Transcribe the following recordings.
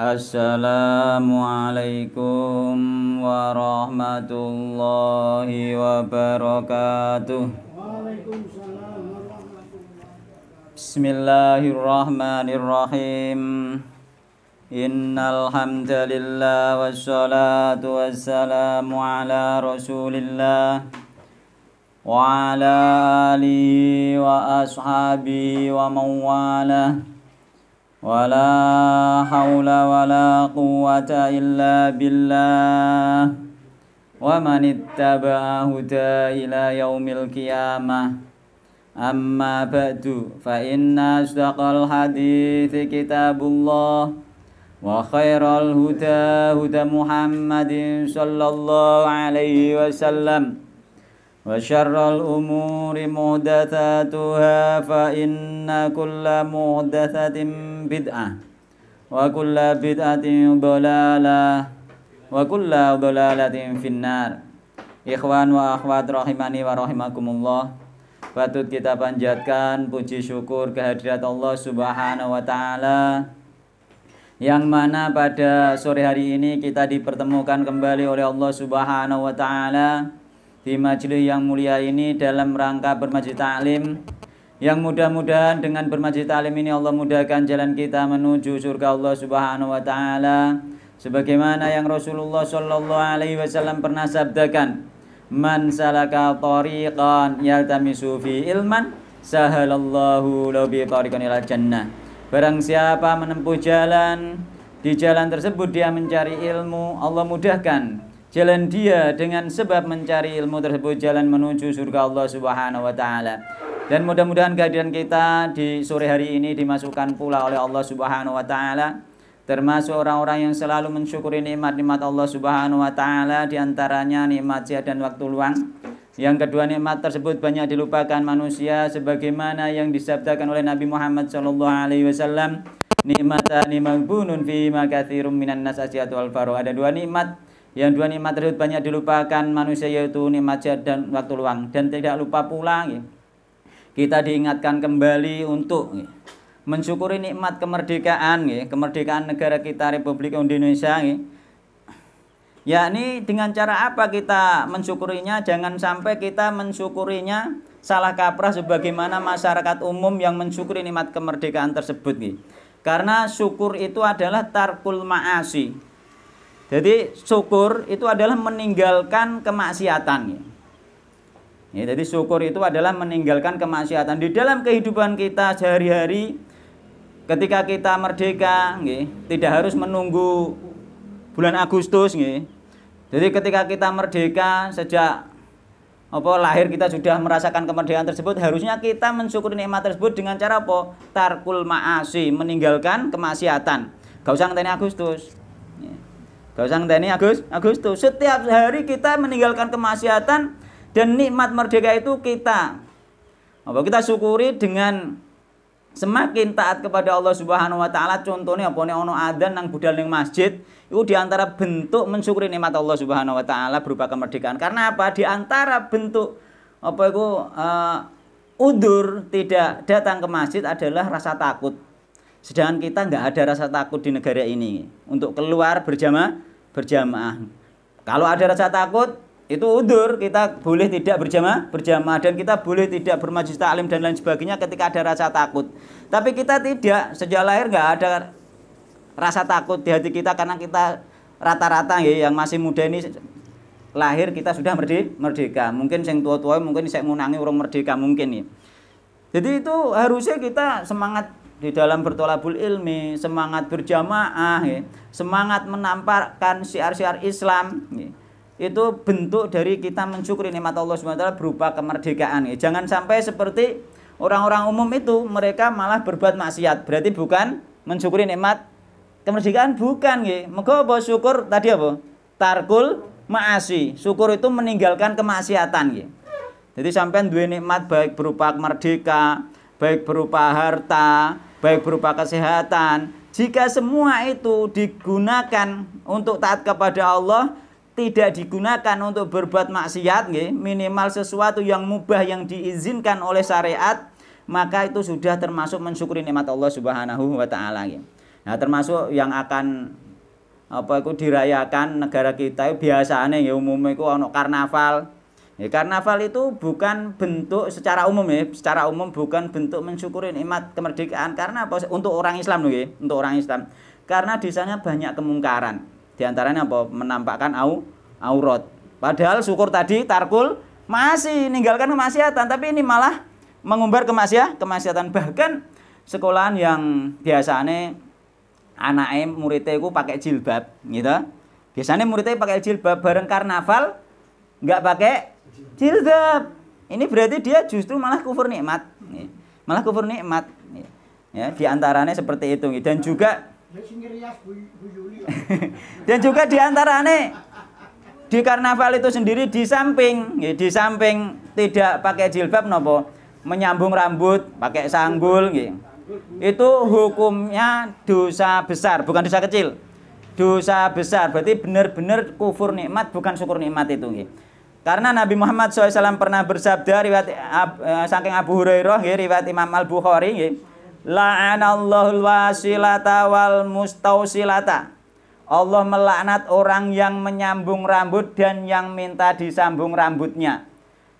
Assalamualaikum warahmatullahi wabarakatuh. Waalaikumsalam warahmatullahi wabarakatuh. Bismillahirrahmanirrahim. Innal hamdalillah wassalatu wassalamu ala Rasulillah wa ala alihi wa ashabihi wa mawalah. Wala haula wala quwwata illa billah. Wa man ittaba'a huda ila yaumil qiyamah. Amma ba'du, fa inna asdaqal hadithi kitabullah wa khairal huda huda Muhammadin sallallahu alaihi wasallam. Wa syarrul umuri muhdatsatuha fa inna kulla muhdatsatin bid'ah wa kulla bid'atin dhalalah wa kulla dhalalatin finnar. Ikhwan wa akhwat rahimani wa rahimakumullah, patut kita panjatkan puji syukur kehadirat Allah Subhanahu wa taala, yang mana pada sore hari ini kita dipertemukan kembali oleh Allah Subhanahu wa taala di majelis yang mulia ini dalam rangka bermajlis taklim, yang mudah-mudahan dengan bermajlis taklim ini Allah mudahkan jalan kita menuju surga Allah Subhanahu wa taala, sebagaimana yang Rasulullah sallallahu alaihi wasallam pernah sabdakan, man salaka tariqan yaltamisu fi ilman sahalallahu lahu bi tariqan ilal jannah. Barang siapa menempuh jalan, di jalan tersebut dia mencari ilmu, Allah mudahkan jalan dia dengan sebab mencari ilmu tersebut jalan menuju surga Allah Subhanahu wa taala. Dan mudah-mudahan kehadiran kita di sore hari ini dimasukkan pula oleh Allah Subhanahu wa taala termasuk orang-orang yang selalu mensyukuri nikmat-nikmat Allah Subhanahu wa taala, di antaranya nikmat sehat dan waktu luang. Yang kedua, nikmat tersebut banyak dilupakan manusia sebagaimana yang disabdakan oleh Nabi Muhammad sallallahu alaihi wasallam, nikmatani maghbunun fi ma katsirum minan nas asyatu wal faru. Ada dua nikmat, yang dua nikmat tersebut banyak dilupakan manusia, yaitu nikmat sehat dan waktu luang. Dan tidak lupa pula kita diingatkan kembali untuk mensyukuri nikmat kemerdekaan, kemerdekaan negara kita Republik Indonesia, yakni dengan cara apa kita mensyukurinya. Jangan sampai kita mensyukurinya salah kaprah sebagaimana masyarakat umum yang mensyukuri nikmat kemerdekaan tersebut. Karena syukur itu adalah tarkul ma'asi. Jadi syukur itu adalah meninggalkan kemaksiatan. Jadi syukur itu adalah meninggalkan kemaksiatan. Di dalam kehidupan kita sehari-hari, ketika kita merdeka, tidak harus menunggu bulan Agustus. Jadi ketika kita merdeka, sejak lahir kita sudah merasakan kemerdekaan tersebut, harusnya kita mensyukuri nikmat tersebut dengan cara apa? Tarkul ma'asi, meninggalkan kemaksiatan. Gak usah ngenteni Agustus. Gak usah ngenteni Agustus. Setiap hari kita meninggalkan kemaksiatan, dan nikmat merdeka itu kita syukuri dengan semakin taat kepada Allah Subhanahu wa taala. Contohnya ono adzan nang budal ning masjid, itu diantara bentuk mensyukuri nikmat Allah Subhanahu wa taala berupa kemerdekaan. Karena apa? Diantara bentuk udzur tidak datang ke masjid adalah rasa takut. Sedangkan kita nggak ada rasa takut di negara ini untuk keluar berjamaah. Kalau ada rasa takut, itu udzur, kita boleh tidak berjamaah, dan kita boleh tidak bermajlis taklim dan lain sebagainya ketika ada rasa takut. Tapi kita tidak, sejak lahir nggak ada rasa takut di hati kita, karena kita rata-rata yang masih muda ini lahir kita sudah merdeka. Mungkin yang tua-tua mungkin saya menangi orang merdeka mungkin. Jadi itu harusnya kita semangat di dalam bertolabul ilmi, semangat berjamaah, semangat menampakkan syiar-syiar Islam. Itu bentuk dari kita mensyukuri nikmat Allah SWT berupa kemerdekaan. Jangan sampai seperti orang-orang umum itu, mereka malah berbuat maksiat. Berarti bukan mensyukuri nikmat kemerdekaan, bukan. Maka apa syukur tadi apa? Tarkul ma'asi. Syukur itu meninggalkan kemaksiatan. Jadi sampai duwe nikmat baik berupa merdeka, baik berupa harta, baik berupa kesehatan. Jika semua itu digunakan untuk taat kepada Allah, tidak digunakan untuk berbuat maksiat, minimal sesuatu yang mubah yang diizinkan oleh syariat, maka itu sudah termasuk mensyukuri nikmat Allah Subhanahu wa taala. Nah, termasuk yang akan apa iku dirayakan negara kita biasane nggih umume iku ana karnaval. Ya, karnaval itu bukan bentuk secara umum ya, secara umum bukan bentuk mensyukuri nikmat kemerdekaan karena apa? Untuk orang Islam loh ya, untuk orang Islam. Karena di sana banyak kemungkaran. Di antaranya apa? Menampakkan aurat. Padahal syukur tadi tarkul masih ninggalkan kemaksiatan, tapi ini malah mengumbar kemaksiatan. Bahkan sekolahan yang biasanya anaknya muridnya itu pakai jilbab gitu. Biasanya muridnya pakai jilbab bareng karnaval enggak pakai jilbab. Ini berarti dia justru malah kufur nikmat. Malah kufur nikmat. Ya, di antaranya seperti itu dan juga dan juga di antaranya di karnaval itu sendiri di samping tidak pakai jilbab nopo menyambung rambut, pakai sanggul gitu. Itu hukumnya dosa besar, bukan dosa kecil. Dosa besar, berarti benar-benar kufur nikmat, bukan syukur nikmat itu. Karena Nabi Muhammad SAW pernah bersabda, riwayat saking Abu Hurairah, riwayat Imam Al-Bukhari, la'anallahul wasilata wal mustausilata. Allah melaknat orang yang menyambung rambut dan yang minta disambung rambutnya.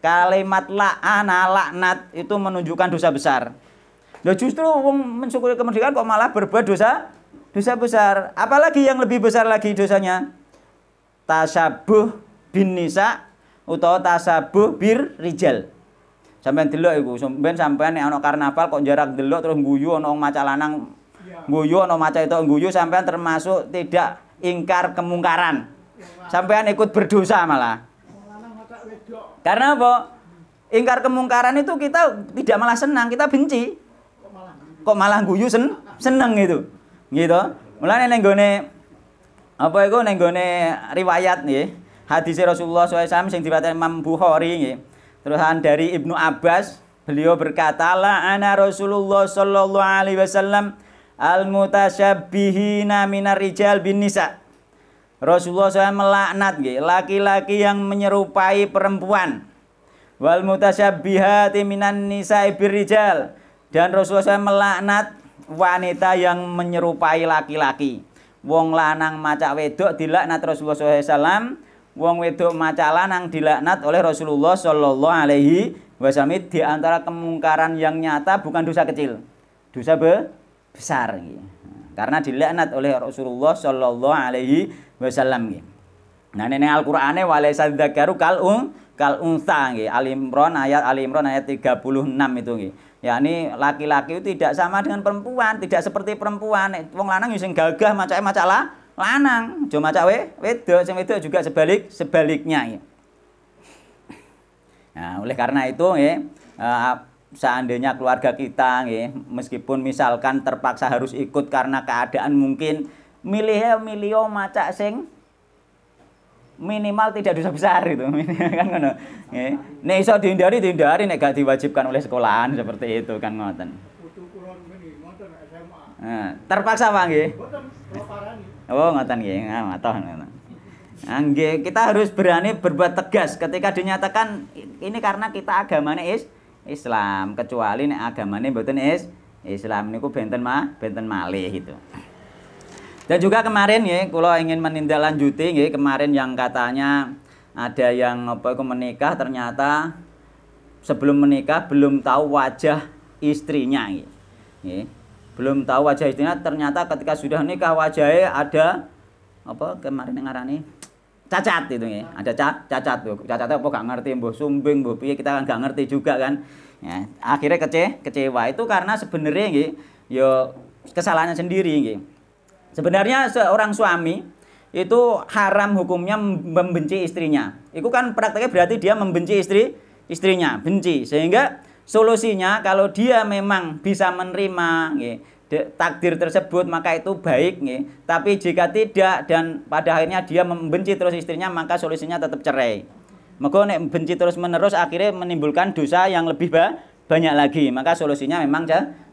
Kalimat la'ana, laknat itu menunjukkan dosa besar. Loh justru mensyukuri kemerdekaan kok malah berbuat dosa besar. Apalagi yang lebih besar lagi dosanya. Tasabuh bin nisa utawa tasabuh bir rijal. Sampeyan delok iku, sampeyan nek ana karnaval kok jarak delok terus guyu ana maca lanang guyu ana maca itu guyu sampeyan termasuk tidak ingkar kemungkaran. Sampeyan ikut berdosa malah. Karena apa? Ingkar kemungkaran itu kita tidak malah senang, kita benci. Kok malah guyu seneng gitu. Gitu. Mulane ning gone apa iku ning gone riwayat nggih, hadis Rasulullah SAW sing diriwayatkan Imam Bukhari nggih. Terusan dari Ibnu Abbas, beliau berkata, "La'ana Rasulullah sallallahu alaihi wasallam al-mutasyabbihina minar rijal bin nisa." Rasulullah SAW melaknat nggih, laki-laki yang menyerupai perempuan. Wal mutasyabbihati minan nisa'i bir rijal. Dan Rasulullah SAW melaknat wanita yang menyerupai laki-laki. Wong lanang maca wedok dilaknat Rasulullah SAW. Wong wedok maca lanang dilaknat oleh Rasulullah Sallallahu Alaihi Wasallam. Di antara kemungkaran yang nyata bukan dosa kecil, dosa besar. Karena dilaknat oleh Rasulullah Sallallahu Alaihi Wasallam. Nah ini Al-Qur'ane walaysa dzakaru kal unsa nggih. Ali Imran ayat 36 itu nggih. Yakni laki-laki itu tidak sama dengan perempuan, tidak seperti perempuan. Wong lanang sing gagah macake maca lanang, aja maca wedok, sing wedok juga sebaliknya. Nah, oleh karena itu nggih, seandainya keluarga kita nggih, meskipun misalkan terpaksa harus ikut karena keadaan mungkin milih maca sing minimal tidak dosa besar itu kan ngono nggih. Nek iso dihindari nek gak diwajibkan oleh sekolahan seperti itu kan ngoten. Nah, terpaksa Pak nggih. Oh ngoten nggih, matoh ngoten. Nggih, kita harus berani berbuat tegas ketika dinyatakan ini karena kita agamanya Islam, kecuali nek agamanya mboten Islam niku benten malih gitu. Dan juga kemarin ya, kalau ingin menindaklanjuti ya, kemarin yang katanya ada yang menikah ternyata sebelum menikah belum tahu wajah istrinya ya. Belum tahu wajah istrinya, ternyata ketika sudah nikah wajahnya ada kemarin yang ngarani cacat itu ya. Ada cacat tuh. Cacatnya gak ngerti, mbuh sumbing, mbuh piye kita kan gak ngerti juga kan. Ya, akhirnya kecewa itu karena sebenarnya nggih ya kesalahannya sendiri nggih. Sebenarnya seorang suami itu haram hukumnya membenci istrinya. Itu kan prakteknya berarti dia membenci istrinya, benci. Sehingga solusinya kalau dia memang bisa menerima takdir tersebut maka itu baik. Tapi jika tidak dan pada akhirnya dia membenci terus istrinya maka solusinya tetap cerai. Maka nek benci terus menerus akhirnya menimbulkan dosa yang lebih banyak lagi. Maka solusinya memang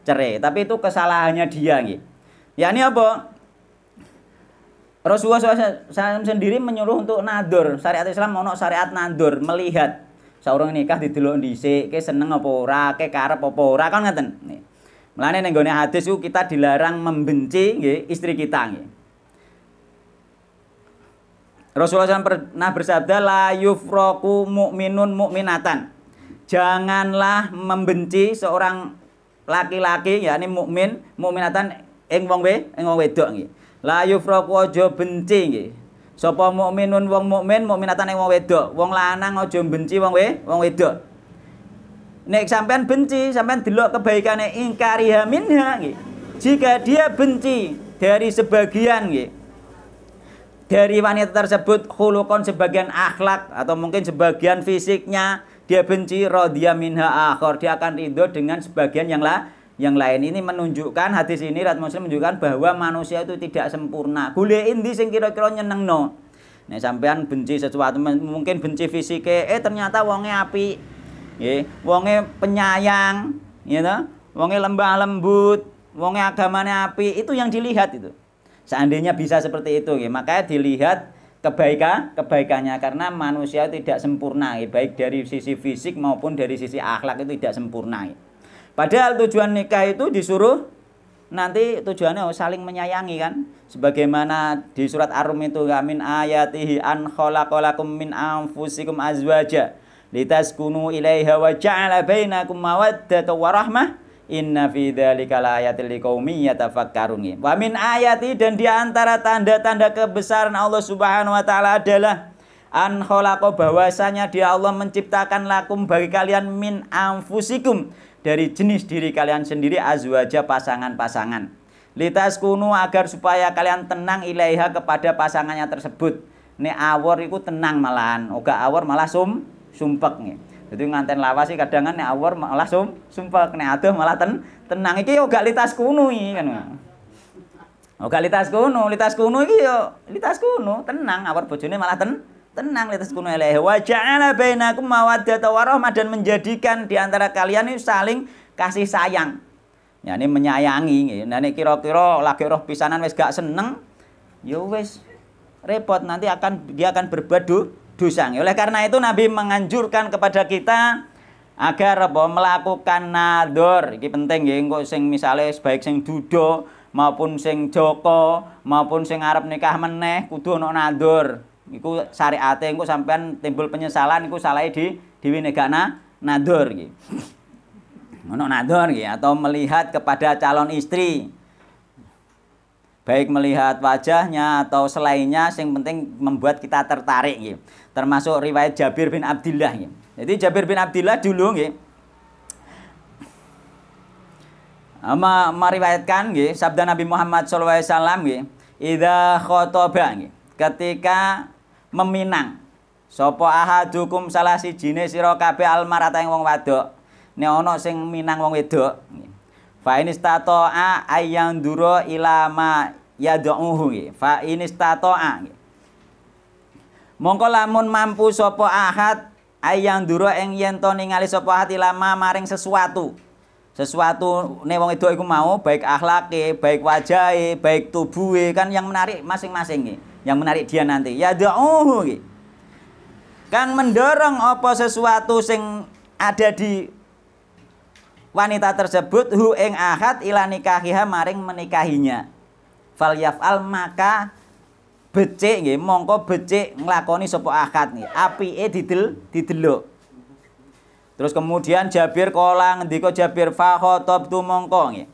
cerai. Tapi itu kesalahannya dia. Yakni apa? Rasulullah SAW sendiri menyuruh untuk nadur. Syariat Islam ono syariat nadur, melihat seorang nikah didelok dhisik, ke seneng apa ora, ke karep apa ora kan ngoten. Mulane ning gone hadis itu kita dilarang membenci nggih istri kita nggih. Rasulullah SAW pernah bersabda la yufraku mu'minun mu'minatan. Janganlah membenci seorang laki-laki yakni mukmin mukminatan ing wong wedok nggih. La yufraku aja benci nggih. Sapa mukminun wong mukmin mukminatan ing wong wedok. Wong lanang aja benci wong wedok. Nek sampean benci, sampean delok kebaikane ingkariha minha nggih. Jika dia benci dari sebagian nggih dari wanita tersebut khuluqon sebagian akhlak atau mungkin sebagian fisiknya dia benci radhiya minha akhar, dia akan ridho dengan sebagian yang lain. Ini menunjukkan hadis ini riwayat Muslim menunjukkan bahwa manusia itu tidak sempurna. Golek endi sing kira-kira nyenengno. Nek sampean benci sesuatu mungkin benci fisike ternyata wonge apik. Nggih, wonge penyayang, ya toh? Wonge lembah lembut, wonge agamane apik, itu yang dilihat itu. Seandainya bisa seperti itu, ya, makanya dilihat kebaikannya karena manusia tidak sempurna, ya, baik dari sisi fisik maupun dari sisi akhlak itu tidak sempurna. Ya. Padahal tujuan nikah itu disuruh nanti tujuannya saling menyayangi kan, sebagaimana di surat Ar-Rum itu min ayatihi an khalaqalakum min anfusikum azwaja litaskunu ilaiha wa ja'ala bainakum mawaddatan wa rahmah. Inna fi dzalika laayatil liqaumin yatafakkarun. Wa min ayati dan di antara tanda-tanda kebesaran Allah Subhanahu wa taala adalah an khalaqa bahwasanya dia Allah menciptakan lakum bagi kalian min anfusikum dari jenis diri kalian sendiri azwaja pasangan-pasangan. Litaskunu agar supaya kalian tenang ilaiha kepada pasangannya tersebut. Nek awor iku tenang malahan, oga awor malah sumpek nih. Jadi nganten lawas sih kadang kan nek awor malah sumpek, nek adoh malah tenang. Iki yo gak litas kuno iki kan. Oh gak litas kuno iki yo litas kuno, tenang awor bojone malah tenang litas kuno ilahi wa ja'ala bainakum mawaddatan wa rahmah dan menjadikan di antara kalian itu saling kasih sayang. Ya ini menyayangi nggih. Nah nek kira-kira lagi roh pisanan wis gak seneng, yo wis repot nanti dia akan berbuat dosa. Oleh karena itu Nabi menganjurkan kepada kita agar melakukan nador. Iki penting nggih, engko sing misale baik sing duda maupun sing joko maupun sing arep nikah meneh kudu ana nador. Iku syariate engko sampean timbul penyesalan iku salahe dhewe negakna nador iki. Ono nador nggih atau melihat kepada calon istri. Baik melihat wajahnya atau selainnya, yang penting membuat kita tertarik gitu. Termasuk riwayat Jabir bin Abdillah gitu. Jadi Jabir bin Abdillah dulu gitu, meriwayatkan gitu, sabda Nabi Muhammad SAW gitu, idza khotoba gitu, ketika meminang sapa ahadukum salah sijine sira kabeh almarata ing wong wadok, nek ana sing minang wong wedok gitu. Fa inistata'a ayyandura ila ma yad'uhu fa inistata'a mongko lamun mampu sapa ahad ayyandura ing yen to ningali sapa ahad ila ma maring sesuatu ne wong wedok iku mau baik akhlake, baik wajahe, baik tubuhe kan yang menarik masing-masing yang menarik dia nanti yad'uhu kan mendorong apa sesuatu sing ada di wanita tersebut hu ing ahad ila nikahiha maring menikahinya. Fal yaf'al maka becik nggih mongko becik nglakoni sapa ahad nggih. Apike didelok. Terus kemudian Jabir kala ngendika Jabir fa khatabtu mongko nggih.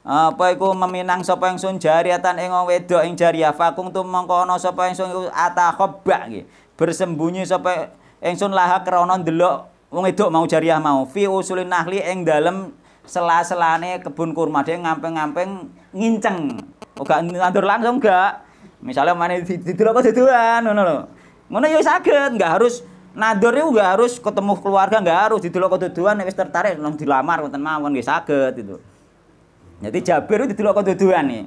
Apa iku meminang sapa ingsun jariatan ing wedok ing jariyah fakung tu mongko ana sapa ingsun iku atakhabba nggih. Bersembunyi sapa ingsun laha krana ndelok wong wedok mau jariyah mau fi usulin nahli ing dalem sela-selane kebun kurma dhe ngamping-ngamping nginceng. Ora nandur langsung enggak. Misalnya mane didelok keduduan ngono lho. Ngono ya saged, enggak harus nandur itu enggak harus ketemu keluarga, enggak harus didelok keduduan nek wis tertarik nang dilamar wonten mawon nggih saged itu. Jadi Jabir itu didelok keduduan nih.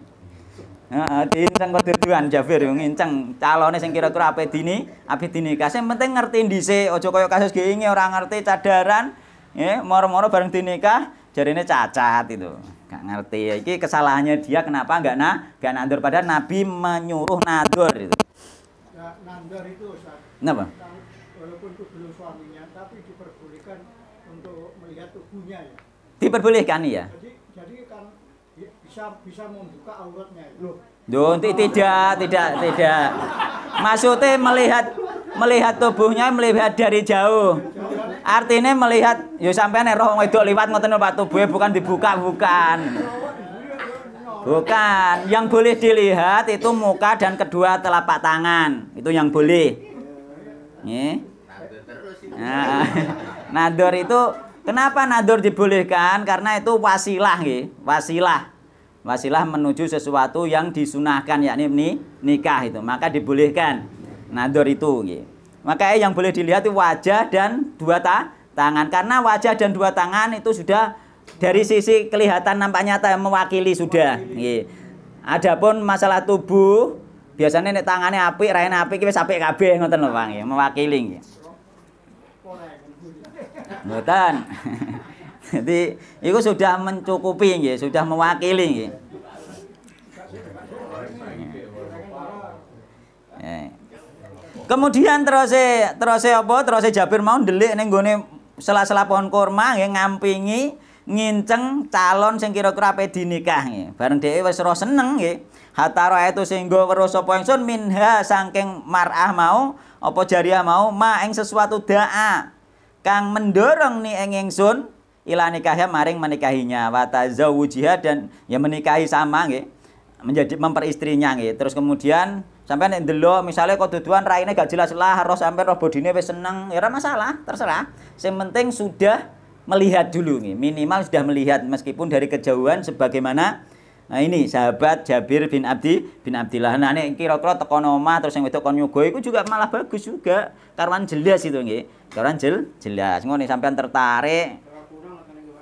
Heeh, diinceng keduduan Jabir yo nginceng calone sing kira-kira ape dinikah. Sing penting ngerti dhisik, aja kaya kasus gini ora ngerti cadaran, nggih, moro-moro bareng dinikah jarine cacat itu. Enggak ngerti. Iki kesalahannya dia kenapa enggak nandur padahal Nabi menyuruh nandur itu. Ya, nandur itu Ustaz. Napa? Walaupun itu belum suaminya tapi diperbolehkan untuk melihat tubuhnya ya. Diperbolehkan ya. Jadi bisa membuka auratnya. Loh. Tidak. Maksudnya melihat tubuhnya, melihat dari jauh. Artinya melihat, yo sampean roh wong wedok liwat ngoten Pak, tubuhnya bukan dibuka, bukan. Bukan, yang boleh dilihat itu muka dan kedua telapak tangan. Itu yang boleh. Nggih. Nah, nador itu kenapa nador dibolehkan? Karena itu wasilah nggih, wasilah menuju sesuatu yang disunahkan, yakni nikah itu, maka dibolehkan nador itu gitu. Maka yang boleh dilihat itu wajah dan dua tangan, karena wajah dan dua tangan itu sudah dari sisi kelihatan nampak nyata mewakili sudah gitu. Adapun masalah tubuh biasanya nek tangannya apik, raine apik wis apik kabeh ngoten lho Pak nggih, mewakili nggih. Ngoten. Jadi itu sudah mencukupi nggih, sudah mewakili nggih. Kemudian terus apa? Terus Jabir mau ndelik ning gone sela-sela pohon kurma nggih, ngampingi nginceng calon sing kira-kira ape dinikah nggih. Bareng dhewe wis ora seneng nggih. Hatara itu sehingga weruh sapa ingsun minha saking mar'ah mau apa jariah mau ma ing sesuatu da'a kang mendorong ni ing ingsun ila nikahnya maring menikahinya wa tazawujiha dan ya menikahi sama nggih, menjadi memperistrinya nggih. Terus kemudian sampai nek ndelok misale kok duduan raine gak jelas lah, roh sampai roh bodine wis seneng, ya ora masalah, terserah. Sing penting sudah melihat dulu nggih, minimal sudah melihat meskipun dari kejauhan sebagaimana ini sahabat Jabir bin Abdillah. Nah nek kira-kira teko omah terus sing wedok kon nyogo iku juga malah bagus juga. Karuan jelas itu nggih. Karuan jelas. Ngono sampean tertarik.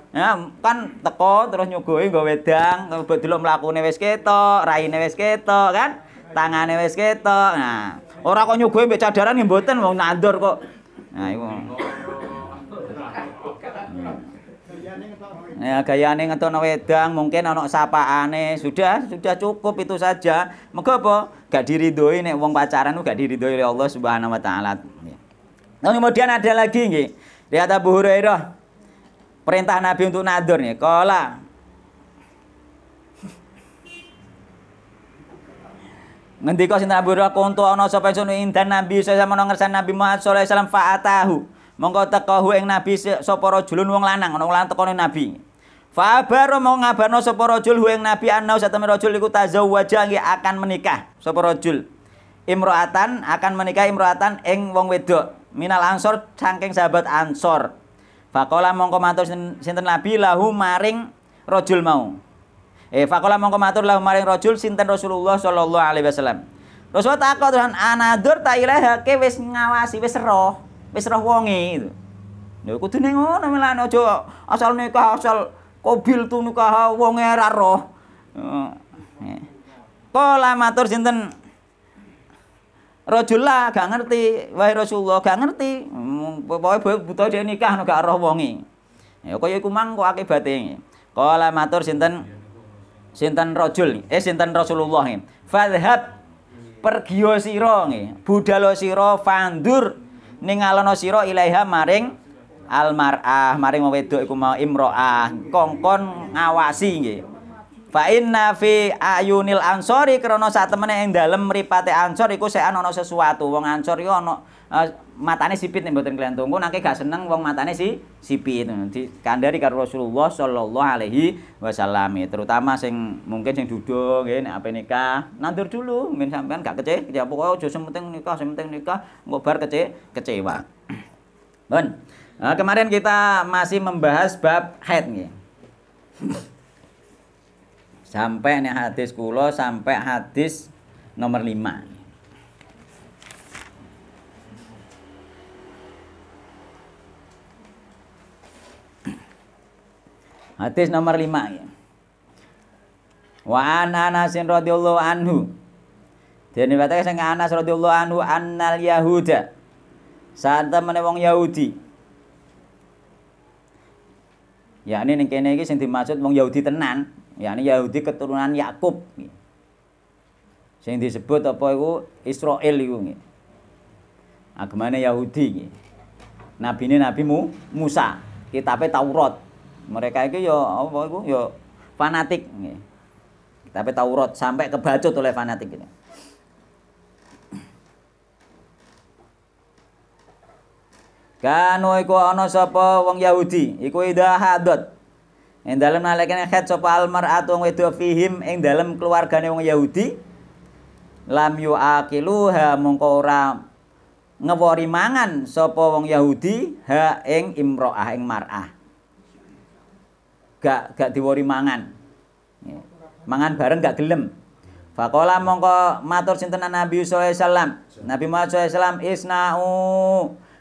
Ya, kan teko terus nyogoi nggo wedang, delok mlakune wis ketok, raine wis ketok kan, tangane wis ketok. Nah, ora kok nyogoi mbek cadaran nggih mboten wong nandur kok. Nah, iku. Ya gayane ngetokno wedang, mungkin ana sapaane, sudah cukup itu saja. Mergo apa? Gak diridhoi nek wong pacaran ku gak diridhoi oleh Allah Subhanahu wa taala. Nah, kemudian ada lagi nggih. Riwayat Abu Hurairah. Perintah Nabi untuk nador nih. Qala ngendika sinten Abu Hurairah kuntu ana sapa ingsun indan Nabi sallallahu alaihi wasallam ngersani Nabi Muhammad sallallahu alaihi wasallam fa'atahu. Mongko teka ing Nabi sapa rajulun wong lanang, ana wong lanang tekone Nabi. Fa baro mau ngabarno sapa rajul ing Nabi anau sateme rajul iku tazawwaja nggih akan menikah sapa rajul. Imro'atan akan menikah imro'atan ing wong wedok minal ansor saking sahabat Ansor. Faqala mongko matur sinten Nabi lahu maring rajul mau. Faqala mongko matur lahu maring rajul sinten Rasulullah sallallahu alaihi wasallam. Rasul takok Tuhan anadur ta ilaha ke wis ngawasi wis roh wonge itu. Lha kudune ngono melane aja asal nikah asal kobil tu nikah wonge ora roh. Kala matur sinten rajul lah gak ngerti, wahai Rasulullah gak ngerti. Pokoke buta dhewe nikah gak roh wonge. Ya kaya iku mang kok akibate. Kala matur sinten rajul sinten Rasulullah nggih. Fadhhab pergiyo sira nggih. Budhalo sira fandur ningalono sira ilaiha maring almar'ah maring wedok iku mau imro'ah kongkon ngawasi nggih. Fa inna fi ayunil ansori krana sak temene ing dalem mripate ansor iku sekan ana sesuatu. Wong ansor iku ana matane sipit nek mboten klientu. Engko nangke gak seneng wong matane sipit dikandari karo Rasulullah sallallahu alaihi wasallam. Terutama sing mungkin sing duda nggih nek ape nikah nandur dulu men sampean gak kecewa pokoke aja sementing nikah engko bar kecewa. Bon. Nah, kemarin kita masih membahas bab haid nggih. Sampai nih hadis kula sampai hadis nomor 5. Hadis nomor 5 ya. Wa an Anasin radhiyallahu anhu. Dene watake sing Anas radhiyallahu anhu annal yahuda. Saat temene wong Yahudi. Ya ini ning kene iki sing dimaksud wong Yahudi tenan. Ya ini Yahudi keturunan Yakub. Sing disebut apa iku Israel iku nggih. Agamane Yahudi nggih. Nabine Nabi Musa, kitabe Taurat. Mereka iki ya apa iku ya fanatik nggih. Kitab Taurat sampai kebacut oleh fanatik ini. Kanu iku ana sapa wong Yahudi iku idha hadot ing dalem nalekane haid sapa almar'atu wong wedok fihim ing dalem keluargane wong Yahudi lam yuaqiluha mongko ora ngewori mangan sapa wong Yahudi ha ing imro'ah ing mar'ah. Gak diwori mangan. Mangan bareng gak gelem. Faqala mongko matur sinten Nabi sallallahu alaihi wasallam. Nabi Muhammad sallallahu alaihi wasallam isna'u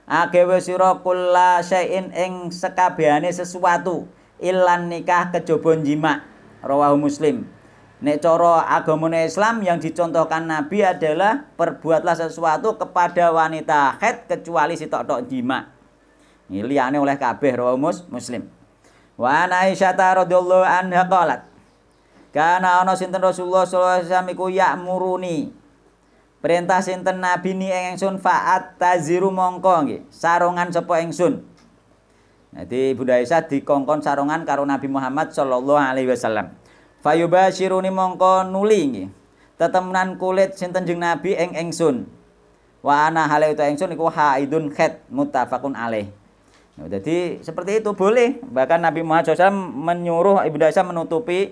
agewe sira kulla syai'in ing sekabehane sesuatu ilan nikah kejaba jima. Rawahu Muslim. Nek cara agamane Islam yang dicontohkan Nabi adalah perbuatlah sesuatu kepada wanita haid kecuali sitok-tok jima. Ini liyane oleh kabeh rawahu Muslim. Wa Aisyah radhiyallahu anha qalat kana ana sinten Rasulullah sallallahu alaihi wasallam iku ya'muruni perintah sinten nabi ni ing ingsun fa'at taziru mongko nggih sarungan sapa ingsun. Dadi Bunda Aisyah dikongkon sarungan karo Nabi Muhammad sallallahu alaihi wasallam. Fayubashiruni mongko nuli nggih tetemenan kulit sinten jeneng nabi ing ingsun. Wa ana hale uta ingsun iku haidun haid muttafaqun alaih. Nah, jadi seperti itu boleh. Bahkan Nabi Muhammad SAW menyuruh Ibu Aisyah menutupi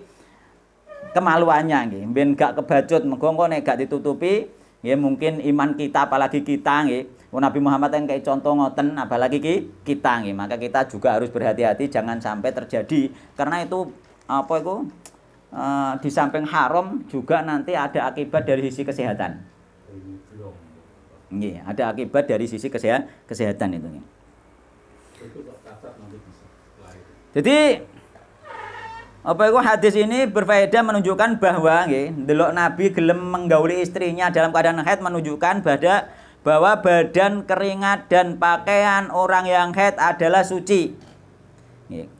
kemaluannya nggih. Ben gak kebacut mengko nek gak ditutupi ya mungkin iman kita apalagi kita nggih. Nabi Muhammad yang kayak contoh ngoten apalagi kita nggih. Maka kita juga harus berhati-hati jangan sampai terjadi karena itu apa itu di samping haram juga nanti ada akibat dari sisi kesehatan. Nggih, ada akibat dari sisi kesehatan itu nggih. Jadi apa itu hadis ini berfaedah menunjukkan bahwa nggih ndelok Nabi gelem menggauli istrinya dalam keadaan haid menunjukkan bahwa badan, keringat dan pakaian orang yang haid adalah suci. Nggih.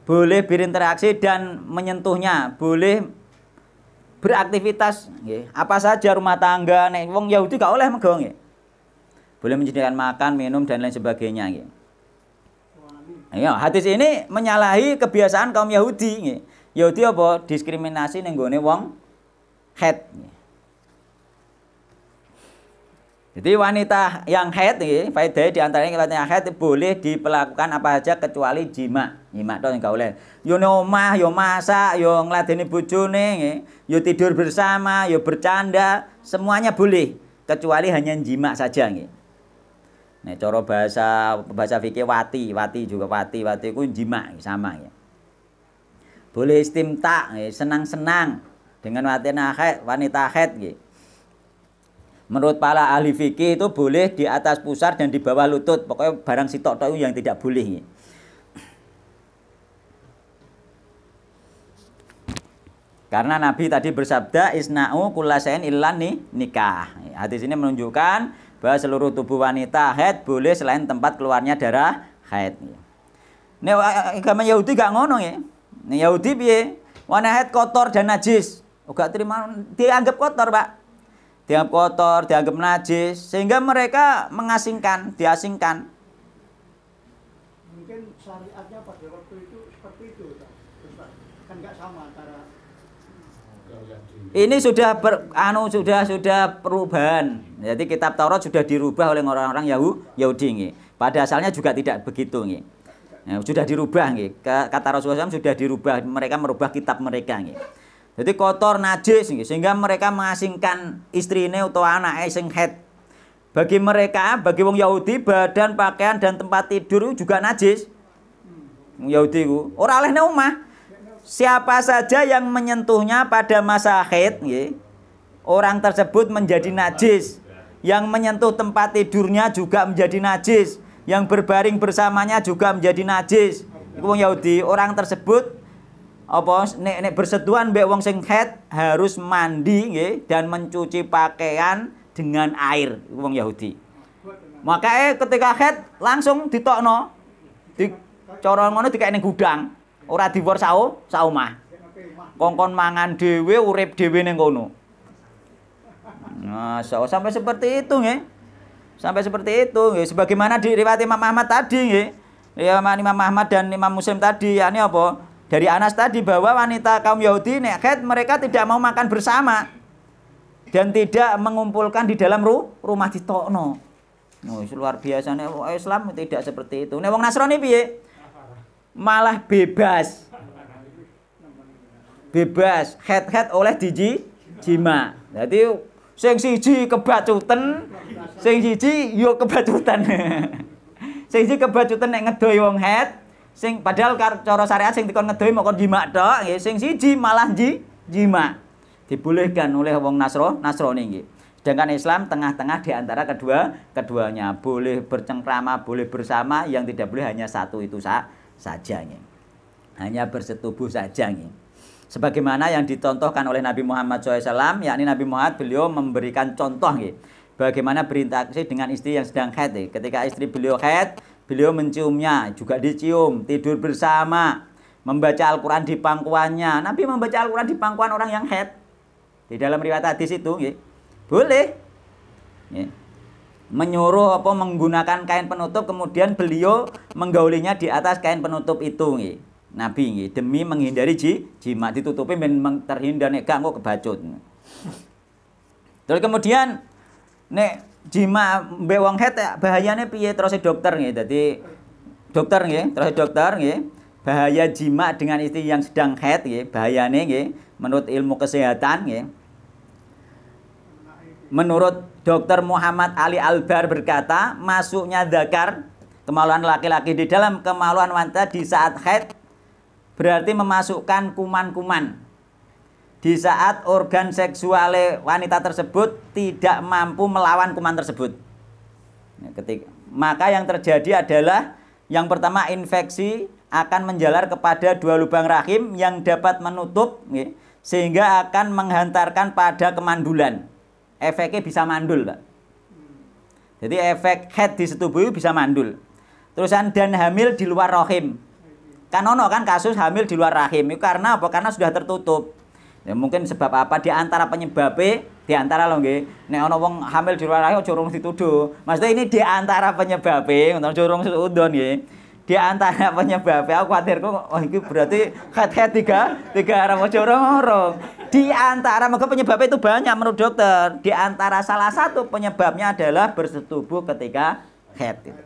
Boleh berinteraksi dan menyentuhnya, boleh beraktivitas nggih. Apa saja rumah tangga nek wong Yahudi gak oleh mego nggih. Boleh menyediakan makan, minum dan lain sebagainya nggih. Ya, hadis ini menyalahi kebiasaan kaum Yahudi nggih. Yahudi apa? Diskriminasi ning gone wong haid. Jadi wanita yang haid nggih, faedah di antaranya wanita yang haid boleh diperlakukan apa saja kecuali jima. Jima tok enggak oleh. Yo nang omah, yo masak, yo ngladeni bojone nggih, yo tidur bersama, yo bercanda, semuanya boleh kecuali hanya jima saja nggih. Nek cara bahasa fikih wati iku jima sama ya. Boleh istimta, senang-senang dengan wanita haid nggih. Menurut para ahli fikih itu boleh di atas pusar dan di bawah lutut, pokoknya barang sitok-tok yang tidak boleh nggih. Karena Nabi tadi bersabda isna'u kullasain illan nikah. Hadis ini menunjukkan bahwa seluruh tubuh wanita haid boleh selain tempat keluarnya darah haid. Nek agama Yahudi gak ngono ya. Nek Yahudi piye? Wanita haid kotor dan najis. Gak terima dianggap kotor, Pak. Dianggap kotor, dianggap najis sehingga mereka diasingkan. Mungkin syariatnya pada waktu itu seperti itu, Ustaz. Kan gak sama antara ini sudah perubahan. Jadi kitab Taurat sudah dirubah oleh orang-orang Yahudi nggih. Pada asalnya juga tidak begitu nggih. Nah, sudah dirubah nggih. Kata Rasulullah SAW sudah dirubah, mereka merubah kitab mereka nggih. Jadi kotor najis nggih, sehingga mereka mengasingkan istrine utawa anake sing haid. Bagi mereka, bagi wong Yahudi, badan, pakaian dan tempat tidur juga najis. Wong Yahudi ku ora oleh nang omah. Siapa saja yang menyentuhnya pada masa haid, orang tersebut menjadi najis. Yang menyentuh tempat tidurnya juga menjadi najis. Yang berbaring bersamanya juga menjadi najis. Iku wong Yahudi, orang tersebut nek bersentuhan mbek wong sing haid harus mandi dan mencuci pakaian dengan air. Iku wong Yahudi. Makanya ketika haid langsung ditokno. Cara ngono dikek ning gudang. Ora diwor saomah. Kongkon mangan dhewe, urip dhewe ning kono. Nah, sampai seperti itu nggih. Sampai seperti itu nggih. Sebagaimana diriwayat Imam Ahmad tadi nggih. Ya Imam Ahmad dan Imam Muslim tadi yakni apa? dari Anas tadi bahwa wanita kaum Yahudi nek haid mereka tidak mau makan bersama dan tidak mengumpulkan di dalam rumah ditokno. Luar biasa nek Islam tidak seperti itu. Nek wong Nasrani piye? Malah bebas. Bebas, haid oleh jima. Jadi sing siji kebacutan, sing siji yo kebacutan. Sing siji kebacutan nek ngedohi wong haid, sing padahal cara syariat sing dikon ngedohi mok jima tok, nggih. Sing siji malah jima. Dibolehkan oleh wong Nasrani nggih. Sedangkan Islam tengah-tengah di antara keduanya, boleh bercengkrama, boleh bersama, yang tidak boleh hanya satu itu saja nggih. Hanya bersetubuh saja nggih. Sebagaimana yang dicontohkan oleh Nabi Muhammad SAW, yakni Nabi Muhammad beliau memberikan contoh nggih. Bagaimana berinteraksi dengan istri yang sedang haid nggih. Ketika istri beliau haid, beliau menciumnya, juga dicium, tidur bersama, membaca Al-Qur'an di pangkuannya. Nabi membaca Al-Qur'an di pangkuan orang yang haid. Di dalam riwayat hadis itu nggih. Boleh. Nggih. Menyuruh menggunakan kain penutup, kemudian beliau menggaulinya di atas kain penutup itu nggih. Nabi nggih, demi menghindari jima, ditutupi memang terhindar nek gak engko kebacut. Terus kemudian nek jima mbek wong haid bahayane piye terus dokter nggih. Dadi dokter nggih, terus dokter nggih, bahaya jima dengan istri yang sedang haid nggih, bahayane nggih menurut ilmu kesehatan nggih. Menurut Dr. Muhammad Ali Albar berkata, masuknya dzakar, kemaluan laki-laki di dalam kemaluan wanita di saat haid berarti memasukkan kuman-kuman. Di saat organ seksual wanita tersebut tidak mampu melawan kuman tersebut. Maka yang terjadi adalah yang pertama, infeksi akan menjalar kepada dua lubang rahim yang dapat menutup sehingga akan menghantarkan pada kemandulan. Efeknya bisa mandul, Pak. Jadi efek haid disetubuhi bisa mandul. Terusan dan hamil di luar rahim. Kan ono kan kasus hamil di luar rahim itu karena apa? Karena sudah tertutup. Ya mungkin sebab apa di antara penyebabnya, di antara lho nggih. Nek ono wong hamil di luar rahim curung dituduh. Maksudnya ini di antara penyebabnya, untuk curung udon nggih. Di antara penyebabnya aku khawatirku oh iki berarti haid tiga arah curung. Di antara maka penyebabnya itu banyak menurut dokter. Di antara salah satu penyebabnya adalah bersetubuh ketika haid.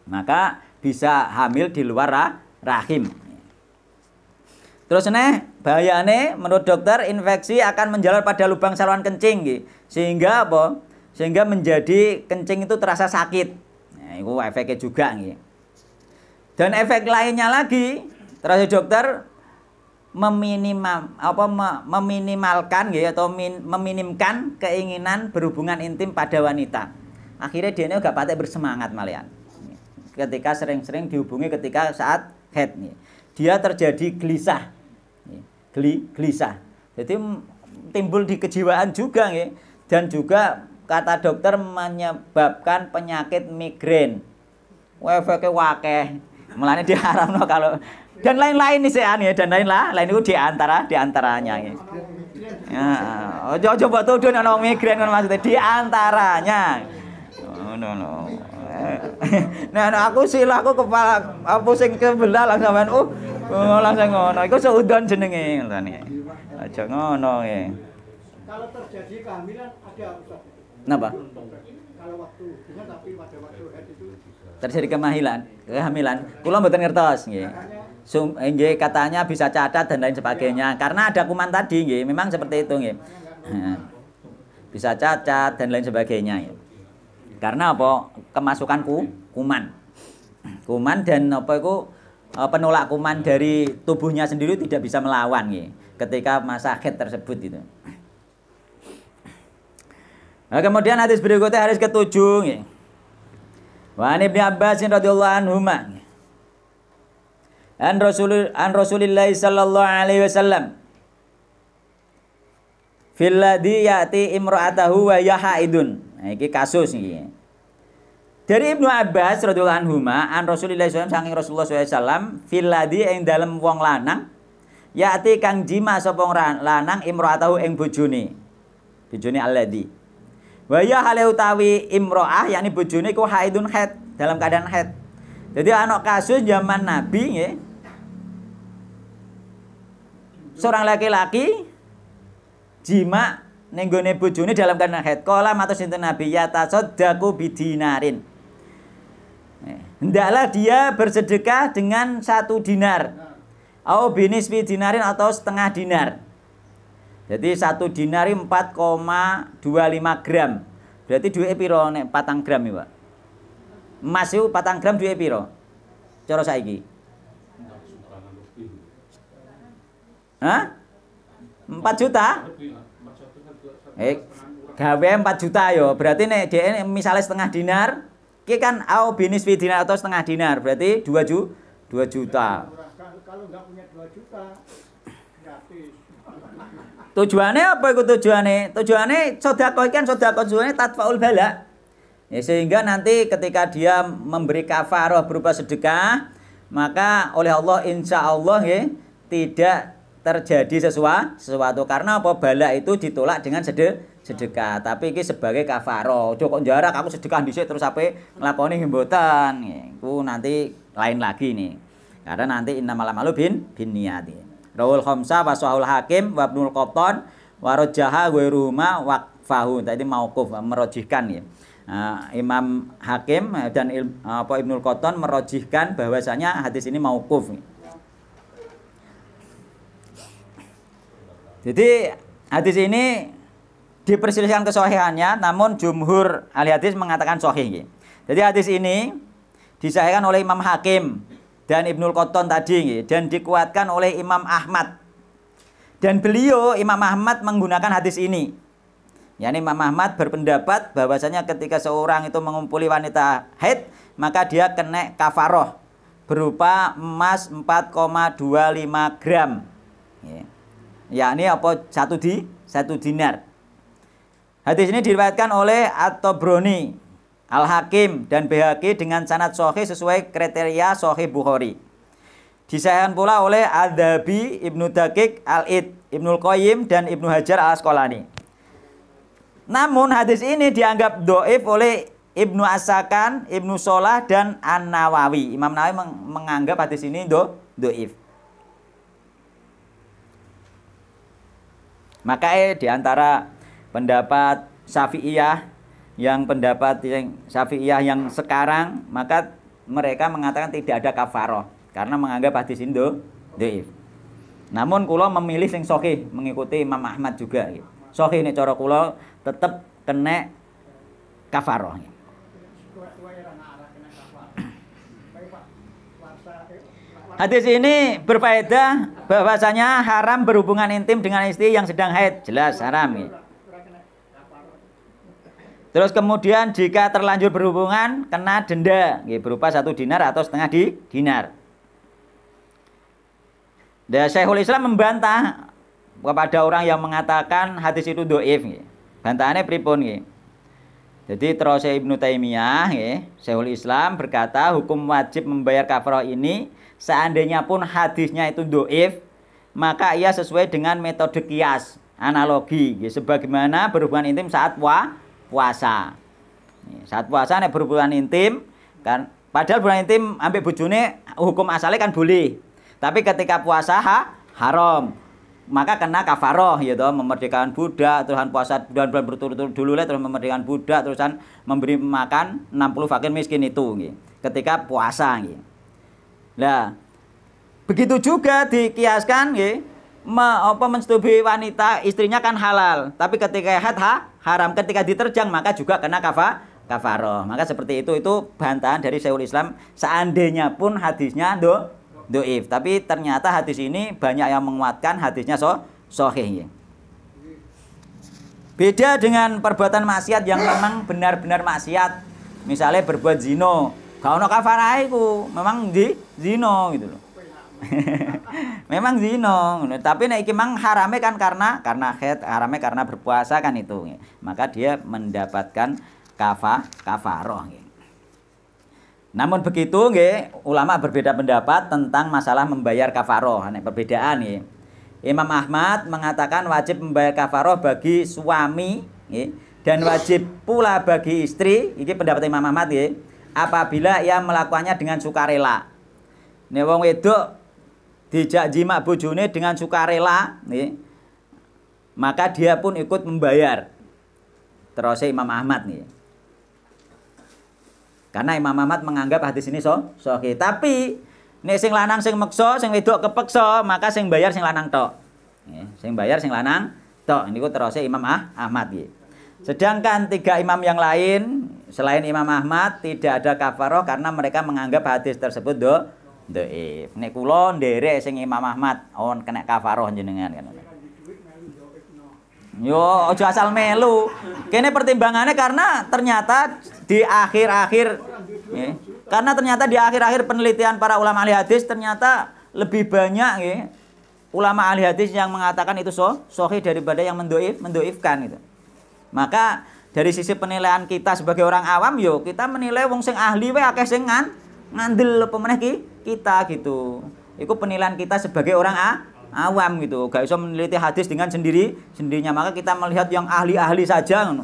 Maka bisa hamil di luar rahim. Terus bahayane menurut dokter infeksi akan menjalar pada lubang saluran kencing gitu. Sehingga apa? Sehingga menjadi kencing itu terasa sakit. Nah, itu efeknya juga gitu. Dan efek lainnya lagi, terus dokter meminimalkan gitu, atau meminimkan keinginan berhubungan intim pada wanita. Akhirnya dia ini gak patek bersemangat malian. Ketika sering-sering dihubungi ketika saat haid nih, dia terjadi gelisah, gelisah. Jadi timbul di kejiwaan juga nih, dan juga kata dokter menyebabkan penyakit migrain. Efeknya wakeh, melane diharamno kalau dan lain-lain nih sean ya, dan lain itu diantaranya nih. Ya, coba tuh ana migrain kan maksudnya diantaranya. No. Nah, aku kepala pusing kebelah langsung langsung ngono. Iku seudon jenenge ngene. Aja ngono nggih. Kalau terjadi kehamilan ada Ustaz? Napa? Kalau waktu dengan tapi pada waktu haid itu terjadi kehamilan. Kula mboten ngertos nggih. Nggih katanya bisa cacat dan lain sebagainya. Karena ada kuman tadi nggih, memang seperti itu nggih. Bisa cacat dan lain sebagainya nggih. Karena apa? Kemasukan kuman. Kuman dan apa itu penolak kuman dari tubuhnya sendiri tidak bisa melawan nggih ketika masa haid tersebut itu. Nah, kemudian hadis berikutnya hadis ke-7 nggih. Wa Ibnu Abbas radhiyallahu anhu an Rasulillah sallallahu alaihi wasallam fil ladzi ya'ti imra'atahu wa yahaidun. Nah, iki kasus iki. Dari Ibnu Abbas radhiyallahu anhu an Rasulillah SAW saking Rasulullah SAW fil ladzi ing dalem wong lanang ya'ti kang jima sapa lanang imra'atahu ing bojone. Bojone alladzi. Wa ya hale utawi imra'ah yakni bojone ku haidun haid, dalam keadaan haid. Jadi ana kasus zaman Nabi nggih. seorang laki-laki jima ning gone bojone dalam keadaan haid. Qala matur sinten Nabi ya tasaddaqu bidinarin. Hendaklah dia bersedekah dengan 1 dinar. Au binisfi dinarin atau setengah dinar. Jadi 1 dinar 4,25 gram. Berarti duwe piro nek 4 gram ya, Pak? Emas itu 4 gram duwe piro? Cara saiki. Hah? 4 juta? Gawe 4 juta yo. Berarti nek dhek misalnya setengah dinar, ki kan au binisfi dinar atau setengah dinar, berarti 2 juta. Kalau nggak punya 2 juta gratis. Tujuannya apa itu tujuannya? Tujuannya sedekah kan sedekah tujuannya tatfaul bala. Ya, sehingga nanti ketika dia memberi kafarah berupa sedekah, maka oleh Allah insya Allah ya tidak terjadi sesuatu karena apa bala itu ditolak dengan sedekah. Tapi ini sebagai kafarah. Ojo kok jarak aku sedekah dhisik terus sampai nglakoni mboten. Iku nanti lain lagi nih. Karena nanti innamal a'malu binniyat. Rawul khamsah wa sahul hakim wa ibnul qattan wa rajaha ghairuhuma waqfahu. Tadi mauquf merojihkan ya. Imam Hakim dan Ibnul Qattan merojihkan bahwasanya hadis ini mauquf. Jadi hadis ini diperselisihkan kesahihannya, namun jumhur ahli hadis mengatakan sahih. Jadi hadis ini disahihkan oleh Imam Hakim dan Ibnul Qattan tadi dan dikuatkan oleh Imam Ahmad. Dan beliau Imam Ahmad menggunakan hadis ini. Yani Imam Ahmad berpendapat bahwasanya ketika seorang itu mengumpuli wanita haid, maka dia kena kafaroh berupa emas 4,25 gram. Yakni apa? 1 dinar. Hadis ini diriwayatkan oleh At-Tabrani, Al-Hakim dan Baihaqi dengan sanad sahih sesuai kriteria sahih Bukhari. Disahihkan pula oleh Al-Dhabi, Ibnu Daqiq, Al-Id, Ibnul Qayyim dan Ibnu Hajar Al-Asqalani. Namun hadis ini dianggap dhaif oleh Ibnu As-Sakan, Ibnu Shalah dan An-Nawawi. Imam Nawawi menganggap hadis ini dhaif. Maka di antara pendapat Syafi'iyah yang yang sekarang, maka mereka mengatakan tidak ada kafaroh karena menganggap hadis ini dhaif. Namun kula memilih sing sahih mengikuti Imam Ahmad juga. Sahih nek cara kula tetap kena kafaroh. Hadis ini berfaedah bahwasanya haram berhubungan intim dengan istri yang sedang haid, jelas haram. Terus kemudian jika terlanjur berhubungan kena denda berupa 1 dinar atau setengah dinar. Dan Syekhul Islam membantah kepada orang yang mengatakan hadis itu dhaif. Bantahannya pripun nggih. Jadi terus Ibnu Taimiyah Syekhul Islam berkata hukum wajib membayar kafarah ini seandainya pun hadisnya itu dhaif, maka ia sesuai dengan metode kias, analogi sebagaimana berhubungan intim saat puasa. Saat puasa nek berhubungan intim kan padahal berhubungan intim ambek bojone hukum asalnya kan boleh. Tapi ketika puasa haram. Maka kena kafaroh ya toh, memerdekakan budak, terusan puasa bulan-bulan berturut-turut dulu terus memerdekakan budak, terusan memberi makan 60 fakir miskin itu nggih. Ketika puasa nggih. Nah, begitu juga dikiaskan nggih, mensetubui wanita istrinya kan halal, tapi ketika haid haram, ketika diterjang maka juga kena kafaroh. Maka seperti itu bantahan dari Syekhul Islam seandainya pun hadisnya dhaif, tapi ternyata hadis ini banyak yang menguatkan hadisnya sahih. Beda dengan perbuatan maksiat yang memang benar-benar maksiat. Misalnya berbuat zina, gak ono kafarah iku, memang zina gitu loh. Memang zina, tapi nek iki mang harame kan karena haid, harame karena berpuasa kan itu. Maka dia mendapatkan kafaroh. Namun begitu nggih, ulama berbeda pendapat tentang masalah membayar kafaroh. Nek perbedaan nggih. Imam Ahmad mengatakan wajib membayar kafaroh bagi suami nggih, dan wajib pula bagi istri. Iki pendapat Imam Ahmad nggih. Apabila ia melakukannya dengan sukarela. Nek wong wedok dijak jima bojone dengan sukarela, nih, maka dia pun ikut membayar. Terus Imam Ahmad nih. Karena Imam Ahmad menganggap hadis ini sahih. Tapi nek sing lanang sing meksa, sing wedok kepeksa, maka sing bayar sing lanang tok. Nggih, sing bayar sing lanang tok. Niku terus Imam Ahmad nggih. Sedangkan 3 imam yang lain selain Imam Ahmad tidak ada kafaroh karena mereka menganggap hadis tersebut dhaif. Nek kula nderek sing Imam Ahmad on kena kafaroh jenengan kan. Yo aja asal melu. Kene pertimbangannya karena ternyata di akhir-akhir karena ternyata di akhir-akhir penelitian para ulama ahli hadis ternyata lebih banyak ulama ahli hadis yang mengatakan itu sahih daripada yang mendoifkan gitu. Maka dari sisi penilaian kita sebagai orang awam yo kita menilai wong sing ahli wae akeh sing ngandel apa meneh kita gitu. Iku penilaian kita sebagai orang awam gitu. Gak bisa meneliti hadis dengan sendirinya. Maka kita melihat yang ahli-ahli saja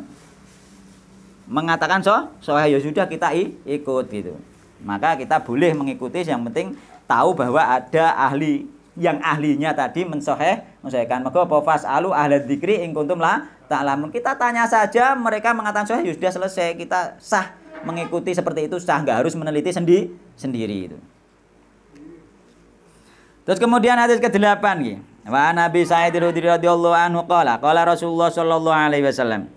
mengatakan sahih ya sudah kita ikut gitu. Maka kita boleh mengikuti, yang penting tahu bahwa ada ahli yang ahlinya tadi mensahihkan. Maka apa fasalu ahla dzikri in kuntum la ta'lamun. Kita tanya saja, mereka mengatakan sahih, sudah selesai. Kita sah mengikuti seperti itu, sah, enggak harus meneliti sendiri itu. Terus kemudian hadis ke-8 nggih. Wa Nabi Sa'id radhiyallahu anhu qala Rasulullah sallallahu alaihi wasallam.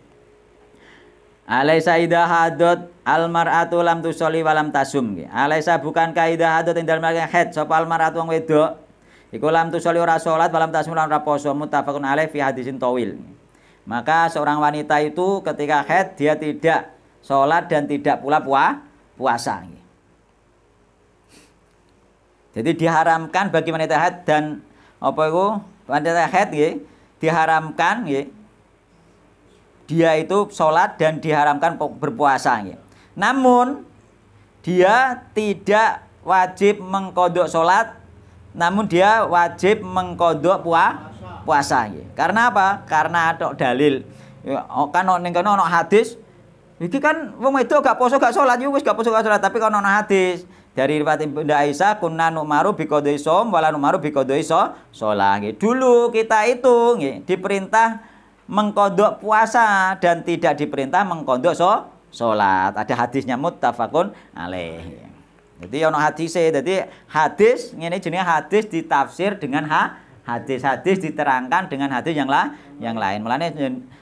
Alaisa idza hadat almar'atu lam tusolli wa lam tasum nggih. Alaisa bukankah idza hadat ing dalem haid sapa almar'atu wong wedok iku lam tusolli ora salat wa lam tasum ora poso, muttafaqun alaih fi hadisin tawil. Maka seorang wanita itu ketika haid dia tidak sholat dan tidak pula puasa. Jadi diharamkan bagi wanita haid dan apa itu wanita haid diharamkan dia itu sholat dan diharamkan berpuasa. Namun dia tidak wajib mengkodok sholat, namun dia wajib mengkodok puasa. Karena apa? Karena ada dalil. Kan ning kono ana hadis. Iki kan wong wedok gak poso gak salat, yo wis gak poso gak salat, tapi kan ana hadis dari riwayat Ibnu Aisyah kunna numaru bi qadai shaum wala numaru bi qadai shalah. Dulu kita itu diperintah mengkodok puasa dan tidak diperintah mengkodok salat. Ada hadisnya muttafaqun alaih. Jadi ono hadise, jadi hadis ngene jenenge hadis ditafsir dengan hadis diterangkan dengan hadis yang lain. Mulane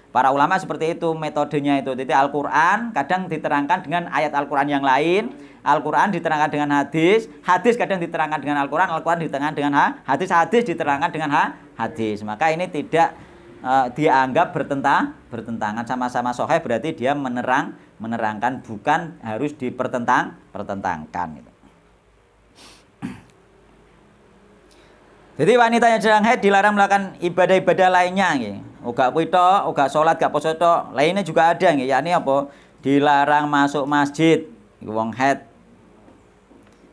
para ulama seperti itu metodenya itu. Jadi Al-Qur'an kadang diterangkan dengan ayat Al-Qur'an yang lain, Al-Qur'an diterangkan dengan hadis kadang diterangkan dengan Al-Qur'an diterangkan dengan hadis diterangkan dengan hadis. Maka ini tidak dianggap bertentangan, sama-sama sahih, berarti dia menerangkan bukan harus pertentangkan gitu. Jadi wanita yang sedang haid dilarang melakukan ibadah-ibadah lainnya nggih. Uga kuwi tok, uga salat gak poso tok. Lainnya juga ada nggih, yakni apa? Dilarang masuk masjid iku wong haid.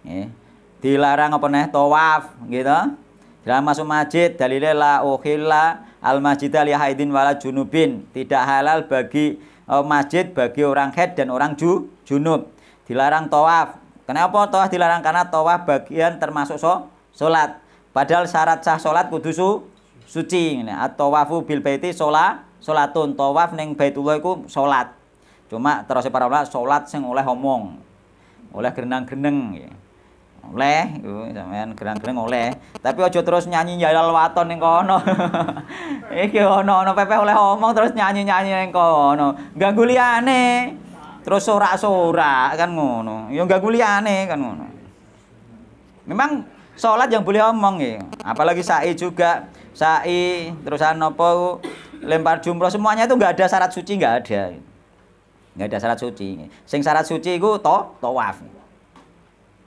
Nggih. Dilarang apa neh tawaf gitu. Dilarang masuk masjid, dalile la ukhilla al masjida li haidin wala junubin. Tidak halal bagi masjid bagi orang haid dan orang junub. Dilarang tawaf. Kenapa tawaf dilarang? Karena tawaf bagian termasuk salat. Padahal syarat sah salat kudu suci. At-tawafu bil baiti salatun. Tawaf ning Baitullah iku salat. Cuma terus para ulama salat sing oleh omong. Oleh grenang-greneng nggih. Oleh iku sampean grenang-greneng oleh. Tapi aja terus nyanyi jalal waton ning kono. Iki ono pepe oleh omong terus nyanyi-nyanyi ning kono. Ganggu liyane. Terus sorak-sorak kan ngono. Ya ganggu liyane kan ngono. Memang sholat yang boleh omong ya, apalagi sa'i juga, sa'i terusan apa lempar jumroh semuanya itu nggak ada syarat suci, nggak ada syarat suci. Sing syarat suci itu tawaf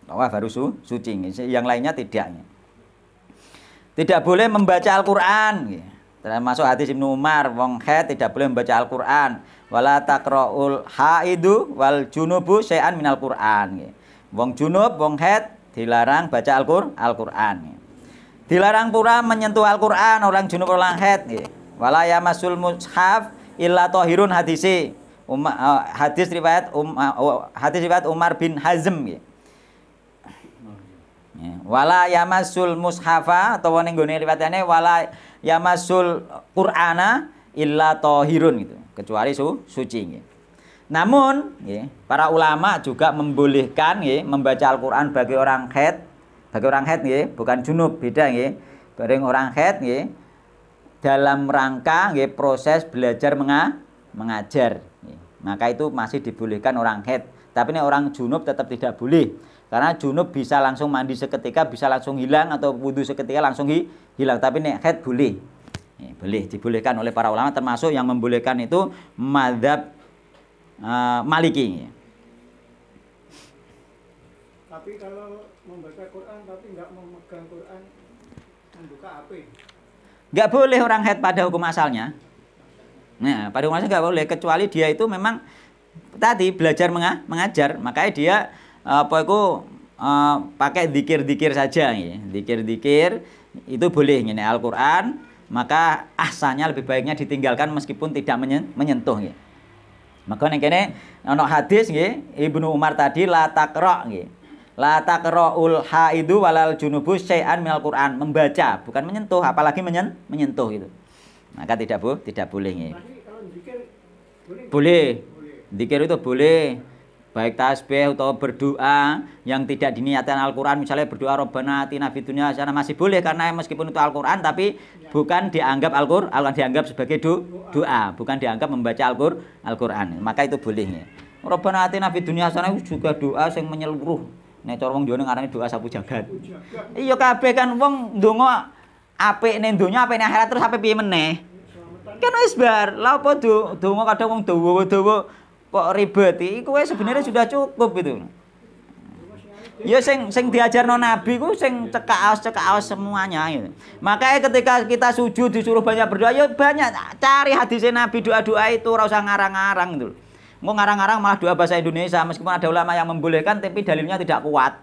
harus suci, yang lainnya tidak. Tidak boleh membaca Al-Quran, termasuk hadis Ibnu Umar, wong haid tidak boleh membaca Al-Quran. Wala taqra'ul haidu wal junubu syai'an minal Quran. Wong junub, wong haid dilarang baca Al-Quran. Dilarang pula menyentuh Al-Quran orang junub orang haid. Wala yamassul mushaf illa tahirun hadisi. Hadis riwayat Umar bin Hazm. Ya. Wala yamassul mushafa atau ning gone riwayatane wala yamassul Qur'ana illa tahirun gitu, kecuali suci nggih. Namun nggih, para ulama juga membolehkan nggih membaca Al-Qur'an bagi orang haid, nggih, bukan junub, beda nggih. Bagi orang haid nggih dalam rangka nggih proses belajar mengajar. Nggih. Maka itu masih dibolehkan orang haid. Tapi ini orang junub tetap tidak boleh. Karena junub bisa langsung mandi seketika, bisa langsung hilang, atau wudu seketika langsung hilang. Tapi nek haid boleh. Boleh, dibolehkan oleh para ulama, termasuk yang membolehkan itu mazhab Maliki. Tapi kalau membaca Quran tapi nggak memegang Quran, membuka HP. Nggak boleh orang haid pada hukum asalnya. Nah, pada hukum asalnya nggak boleh, kecuali dia itu memang tadi belajar mengajar, makanya dia pakai zikir-zikir saja ya. Zikir-zikir itu boleh ngene Al-Qur'an, maka ahsannya lebih baiknya ditinggalkan meskipun tidak menyentuh ya. Maka ning kene ana hadis nggih Ibnu Umar tadi la taqra nggih. La taqraul haidu walal junubu syai'an minal Qur'an, membaca bukan menyentuh, apalagi menyentuh gitu. Maka tidak boleh nggih. Kalau zikir boleh. Zikir itu boleh, baik tasbih atau berdoa yang tidak diniatkan Al-Qur'an, misalnya berdoa Rabbana atina fid dunya hasanah masih boleh, karena meskipun itu Al-Qur'an tapi bukan dianggap Al-Qur'an, dianggap sebagai doa, bukan dianggap membaca Al-Qur'an. Maka itu boleh ya. Rabbana atina fid dunya hasanah juga doa yang menyeluruh. Nek cara wong Jawa ngarani doa sapu jagat. Iya kabeh kan wong ndonga apik ning donya, apik ning akhirat, terus apik piye meneh? Kan wis bar. Lah apa donga kadang wong dawa-dawa kok ribet, iku wis sebenarnya sudah cukup gitu. Ya sing diajarno Nabi ku sing cekak-aos semuanya gitu. Makanya ketika kita sujud disuruh banyak berdoa, ya banyak cari hadisnya Nabi, doa-doa itu ora usah ngarang-ngarang gitu. Mau ngarang-ngarang malah doa bahasa Indonesia, meskipun ada ulama yang membolehkan tapi dalilnya tidak kuat.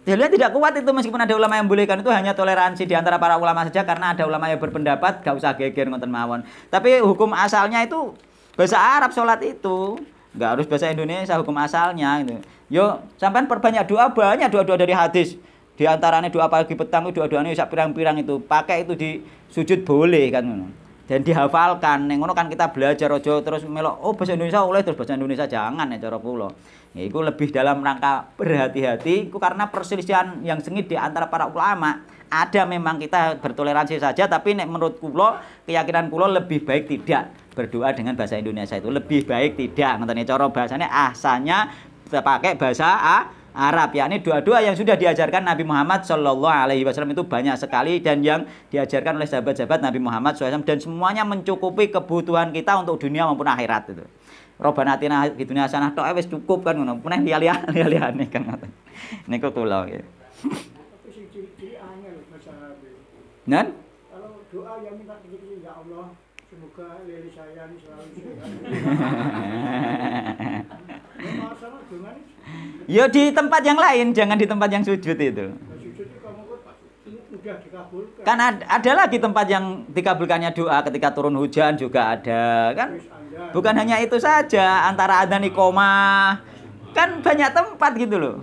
Dalilnya tidak kuat itu, meskipun ada ulama yang membolehkan, itu hanya toleransi di antara para ulama saja, karena ada ulama yang berpendapat gak usah geger ngoten mawon. Tapi hukum asalnya itu bahasa Arab sholat itu, nggak harus bahasa Indonesia hukum asalnya gitu. Yo, sampean perbanyak doa, banyak doa-doa dari hadis. Di antaranya doa pagi petang itu doa-doanya sak pirang-pirang itu, pakai itu di sujud boleh kan ngono. Dan dihafalkan. Ning ngono kan kita belajar aja terus melok oh bahasa Indonesia oleh terus bahasa Indonesia jangan ya cara kula. Ya iku lebih dalam rangka berhati-hati iku karena perselisihan yang sengit di antara para ulama. Ada memang kita bertoleransi saja, tapi nek menurut kula, keyakinan kula lebih baik tidak berdoa dengan bahasa Indonesia, itu lebih baik tidak. Ngoten cara bahasanya ahsannya pakai bahasa Arab, yakni doa-doa yang sudah diajarkan Nabi Muhammad SAW itu banyak sekali, dan yang diajarkan oleh sahabat-sahabat Nabi Muhammad SAW, dan semuanya mencukupi kebutuhan kita untuk dunia maupun akhirat itu. Robbana atina fid dunya hasanah tok wis cukup kan ngono. Puneh liya-liyane kan ngoten. Niku kula nggih. Tapi sing ciri angel bahasa Arab. Nan? Kalau doa yang minta begini, ya Allah, semoga lili saya ini selalu sehat. Masalah dengan Ya di tempat yang lain, jangan di tempat yang sujud itu. sujud itu kamu udah dikabulkan. Kan ada lagi tempat yang dikabulkannya doa, ketika turun hujan juga ada kan. Bukan hanya itu saja, antara adzan iqomah kan banyak tempat gitu loh.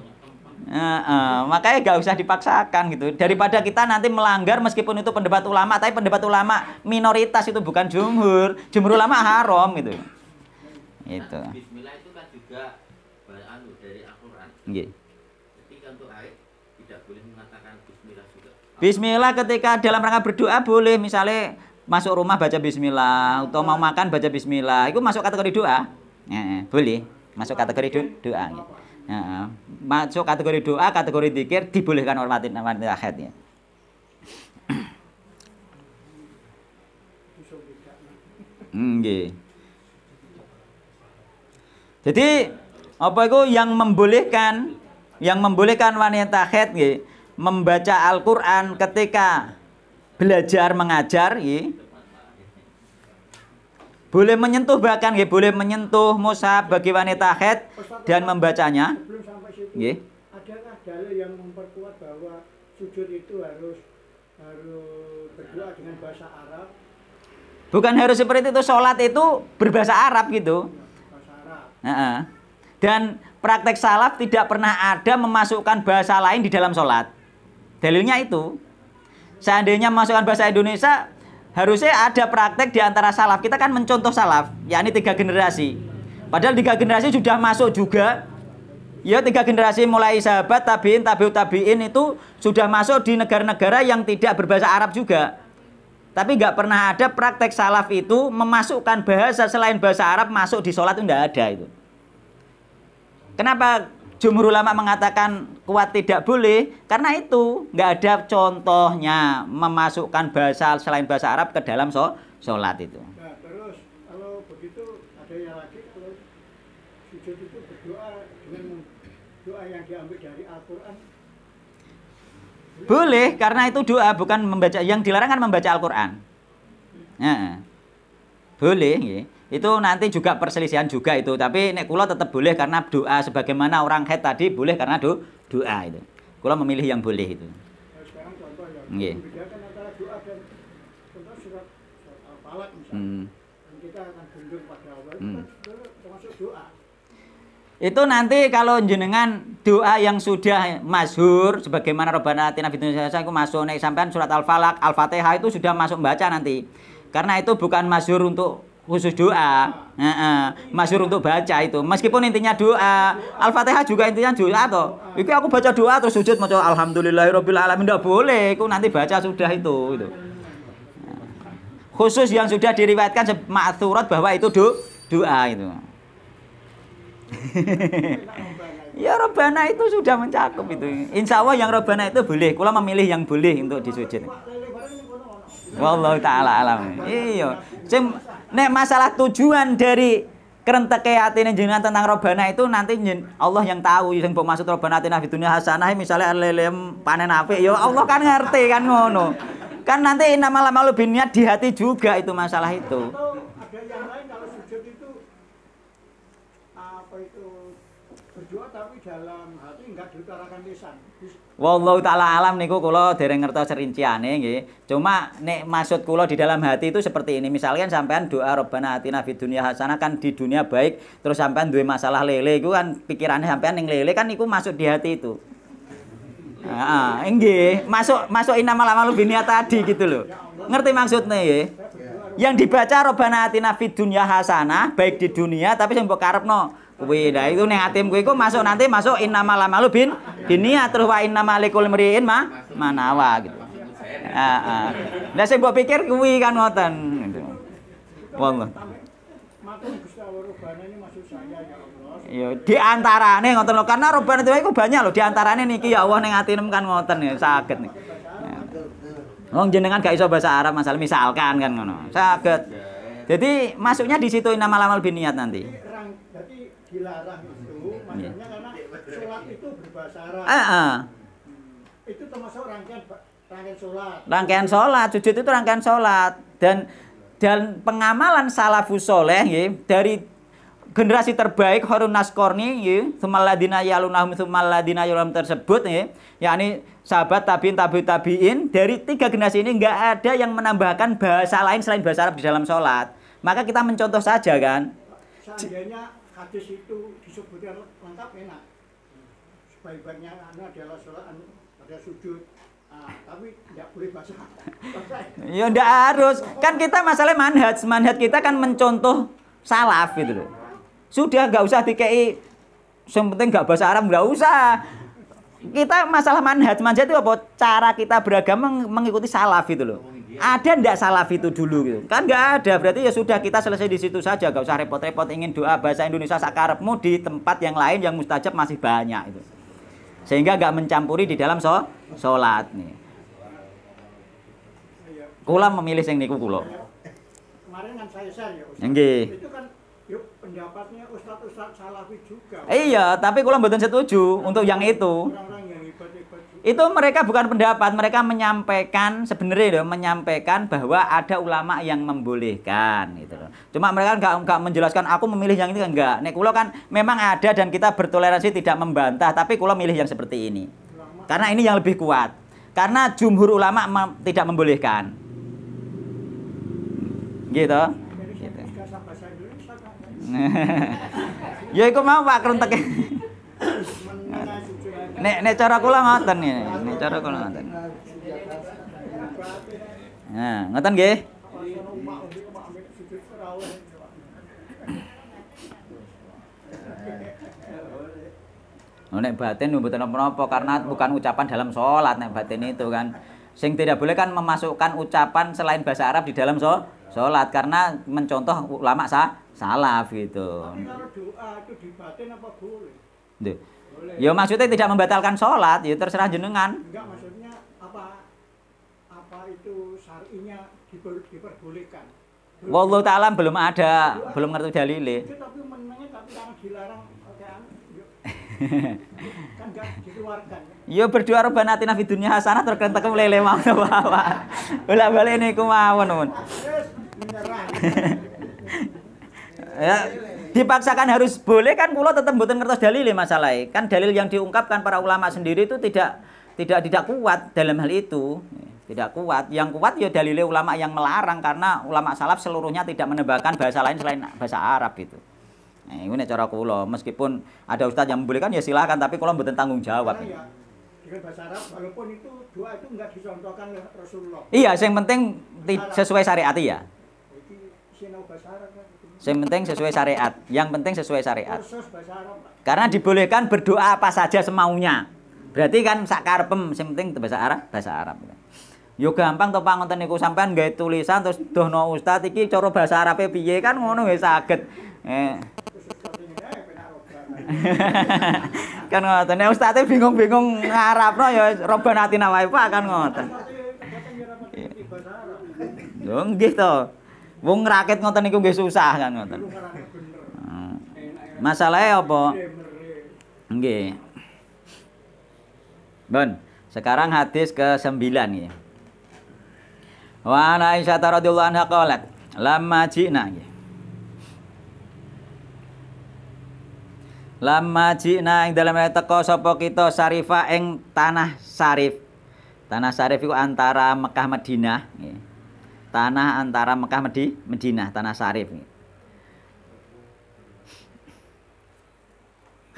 Makanya gak usah dipaksakan gitu. Daripada kita nanti melanggar, meskipun itu pendapat ulama, tapi pendapat ulama minoritas, itu bukan jumhur. Jumhur ulama haram gitu. Itu. Bismillah itu kan juga bacaan dari Al-Qur'an. Nggih. Ketika untuk air tidak boleh mengatakan bismillah juga. Bismillah ketika dalam rangka berdoa boleh, misalnya masuk rumah baca bismillah, atau mau makan baca bismillah, itu masuk kategori doa. Boleh masuk kategori doa. Masuk kategori doa, kategori zikir, dibolehkan wanita haid ya. Nggih. Jadi apa itu yang membolehkan wanita haid nggih membaca Al-Qur'an ketika belajar mengajar nggih. Boleh menyentuh, bahkan nggih boleh menyentuh mushaf bagi wanita haid dan membacanya. Sebelum sampai situ, Nggih. adakah dalil yang memperkuat bahwa sujud itu harus berdoa dengan bahasa Arab? Bukan harus seperti itu, sholat itu berbahasa Arab gitu. Bahasa Arab. Dan praktek salaf tidak pernah ada memasukkan bahasa lain di dalam sholat. Dalilnya itu. Seandainya memasukkan bahasa Indonesia, harusnya ada praktek di antara salaf. Kita kan mencontoh salaf, yakni 3 generasi. Padahal 3 generasi sudah masuk juga. Ya 3 generasi mulai sahabat, tabi'in, tabi'ut tabi'in itu sudah masuk di negara-negara yang tidak berbahasa Arab juga. Tapi nggak pernah ada praktek salaf itu memasukkan bahasa selain bahasa Arab masuk di sholat, itu nggak ada itu. Kenapa jumhur ulama mengatakan kuat tidak boleh? Karena itu nggak ada contohnya memasukkan bahasa selain bahasa Arab ke dalam sholat itu. Nah, terus kalau begitu ada yang lagi, kalau sujud itu berdoa dengan doa yang diambil dari Al-Quran. Boleh, karena itu doa, bukan membaca. Yang dilarang kan membaca Al-Quran. Boleh, ya. Itu nanti juga perselisihan juga itu. Tapi nek kula tetap boleh karena doa, sebagaimana orang haid tadi boleh karena doa itu. Kula memilih yang boleh itu. Nah, sekarang contoh ya, Nggih. membedakan antara doa dan contoh surat Al-Falaq misalnya. Dan kita akan gendong pada Allah, itu kan termasuk doa. Itu nanti kalau jenengan doa yang sudah masyhur sebagaimana Rabbana atina fid dunya hasanah itu masuk, nek sampean surat Al-Falaq, Al-Fatihah itu sudah masuk baca nanti. Karena itu bukan masyhur untuk khusus doa, masyhur untuk baca itu. Meskipun intinya doa, Al-Fatihah juga intinya doa toh. Iki aku baca doa terus sujud maca alhamdulillahirabbil alamin, ndak boleh. Iku nanti baca sudah itu. Khusus yang sudah diriwayatkan ma'tsurat bahwa itu doa itu. Ya Rabbana itu sudah mencakup itu. Insya Allah yang Rabbana itu boleh. Kula memilih yang boleh untuk disujud. Wallahu taala alam. Iya. Sing nek masalah tujuan dari kerenteke atine jenengan tentang Rabbana itu nanti Allah yang tahu. Sing mbok maksud Rabbana atina fid dunya hasanah misalnya lelem panen apik ya Allah kan ngerti kan ngono. Kan nanti innamal a'malu binniyat di hati juga itu masalah itu. Atau ada yang lain kalau sujud itu apa itu berdoa tapi dalam hati enggak diutarakan lisan. Wallahu taala alam niku kula dereng ngertos rinciane nggih. Cuma nek maksud kula di dalam hati itu seperti ini. Misalkan sampean doa Rabbana atina fid dunya hasanah kan di dunia baik, terus sampean duwe masalah lele iku kan pikirannya sampean ning lele kan iku masuk di hati itu. Heeh, nggih, masuk innamal a'malu binniyat tadi gitu loh. Ngerti maksudnya nggih? Yang dibaca Rabbana atina fid dunya hasanah baik di dunia tapi sing mbok karepno kuwi. Nah itu ning atim kuwi iku masuk nanti masuk innamal a'malu binniyat terus wa innamal likulli imri'in manawa gitu. Heeh. Lah sing mbok pikir kuwi kan ngoten gitu. Wallah. Matur Gusti Allah Rabbana ini maksud saya ya Allah. Ya di antarane ngoten lho karena Rabbana itu iku banyak lho di antarane niki ya Allah ning atinem kan ngoten ya saged nih. Wong jenengan gak iso bahasa Arab masalah misalkan kan ngono. Saged. Jadi masuknya di situ innamal a'malu binniyat nanti. Jadi dilarang itu maksudnya karena sholat itu berbahasa Arab. Itu termasuk rangkaian sholat. Rangkaian sholat, sujud itu rangkaian sholat dan pengamalan salafus soleh dari generasi terbaik Harun Naskorni sumaladina yalunahum sumaladina yalunahum tersebut yakni sahabat tabiin tabiut tabiin dari 3 generasi ini nggak ada yang menambahkan bahasa lain selain bahasa Arab di dalam sholat. Maka kita mencontoh saja kan. Seandainya hadis itu disebutkan lengkap enak. Sebaik-baiknya adalah sholat ada sujud. Tapi tidak boleh bahasa. Ya enggak harus. Kan kita masalah manhaj kita kan mencontoh salaf gitu loh. Sudah nggak usah dikei yang penting nggak bahasa Arab, nggak usah. Kita masalah manhaj itu apa? Cara kita beragama mengikuti salaf itu loh. Ada ndak salaf itu dulu gitu? Kan nggak ada. Berarti ya sudah kita selesai di situ saja. Nggak usah repot-repot ingin doa bahasa Indonesia sakarepmu di tempat yang lain yang mustajab masih banyak itu. Sehingga nggak mencampuri di dalam sholat nih. Kula memilih sing niku kula. Kemarin kan saya share ya Ustaz. Nggih. Itu kan yuk pendapatnya Ustaz Salafi juga. Iya, tapi kula mboten setuju untuk yang itu. Orang-orang yang hebat-hebat juga. Itu mereka bukan pendapat, mereka menyampaikan sebenarnya menyampaikan bahwa ada ulama yang membolehkan gitu loh. Cuma mereka enggak menjelaskan aku memilih yang ini enggak. Nek kula kan memang ada dan kita bertoleransi tidak membantah, tapi kula milih yang seperti ini. Karena ini yang lebih kuat. Karena jumhur ulama tidak membolehkan. Gitu. Jadi saya bahasa Indonesia kan. Ya iku mau Pak krentek. Menengah sujud. Nek cara kula ngoten iki. Nek cara kula ngoten. Nah, ngoten nggih. Nek batin mboten napa-napa karena bukan ucapan dalam sholat nek batin itu kan. Sing tidak boleh kan memasukkan ucapan selain bahasa Arab di dalam sholat karena mencontoh ulama salaf gitu. Tapi kalau doa itu di batin apa boleh? Duh. Ya maksudnya tidak membatalkan sholat, ya terserah jenengan. Enggak, maksudnya apa itu syar'inya diperbolehkan. Wallahu ta'ala belum ada, belum ngerti dalile. Itu tapi menengnya tapi karena dilarang kayak kan enggak dikeluarkan. Ya berdoa Rabbana atina fid dunya hasanah terus kentek lele mau apa. Bola-balik niku mawon, mun. Terus menyerah. Ya, dipaksakan harus boleh kan kula tetap mboten ngertos dalile masalahe. Kan dalil yang diungkapkan para ulama sendiri itu tidak kuat dalam hal itu. Tidak kuat. Yang kuat ya dalile ulama yang melarang karena ulama salaf seluruhnya tidak menebakkan bahasa lain selain bahasa Arab itu. Nah, ini cara kula. Meskipun ada ustaz yang membolehkan ya silakan tapi kula mboten tanggung jawab. Ya, dengan bahasa Arab walaupun itu doa itu enggak dicontohkan oleh Rasulullah. Iya, yang penting sesuai syariat ya. Itu sinau bahasa Arab kan. Yang penting sesuai syariat. Yang penting sesuai syariat. Kursus bahasa Arab, Pak. Karena dibolehkan berdoa apa saja semaunya. Berarti kan sak karepem, sing penting bahasa Arab. Yo gampang to Pak ngoten niku sampean gawe tulisan terus dohno ustaz iki cara bahasa Arabe piye kan ngono wis saged. Kan ngoten. Nek ustaz bingung-bingung ngarapno ya Robbana atina wae Pak kan ngoten. Lho nggih to. Wong ngrakit ngoten niku nggih susah kan ngoten. Masalahnya apa? Nggih. Bon, sekarang hadis ke-9 ya. Wa ana Aisyah radhiyallahu anha qalat, lamma ji'na nggih. Lamma ji'na ing dalem teka sapa kita Sarifa ing tanah Sarif. Tanah Sarif iku antara Mekah Madinah nggih. Tanah antara Mekah Madinah, tanah Sarif.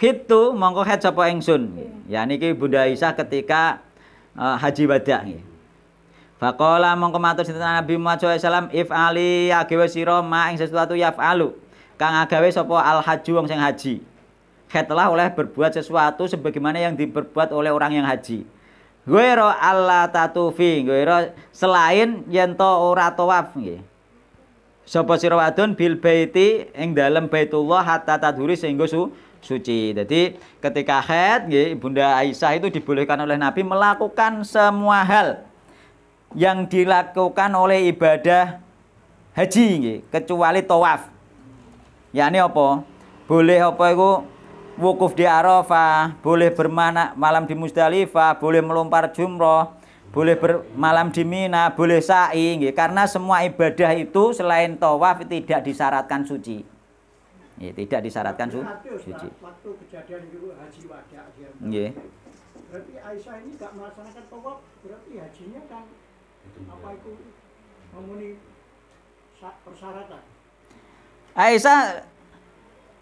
Khitu mongko het sapa ingsun. Ya niki Bunda Aisyah ketika haji wada nggih. Faqala mongko matur sinten Nabi Muhammad SAW if'ali agawe sira ma ing sesuatu yaf'alu kang agawe sapa al haji wong sing haji. Het telah oleh berbuat sesuatu sebagaimana yang diperbuat oleh orang yang haji. Ghairu alla tatufi, ghairu selain yen to ora tawaf nggih. Sapa sira wadon bil baiti ing dalem Baitullah hatta tadhuri sehingga suci. Jadi ketika haid nggih Bunda Aisyah itu dibolehkan oleh Nabi melakukan semua hal yang dilakukan oleh ibadah haji nggih kecuali tawaf. Yakni apa? Boleh apa iku wukuf di Arafah, boleh bermalam di Musdalifah, boleh melempar jumroh, boleh bermalam di Mina, boleh sa'i nggih. Karena semua ibadah itu selain tawaf tidak disyaratkan suci. Ya, tidak disyaratkan suci. Waktu kejadian dulu haji wada dia. Nggih. Berarti Aisyah ini enggak melaksanakan tawaf, berarti hajinya kan apa itu memenuhi persyaratan. Aisyah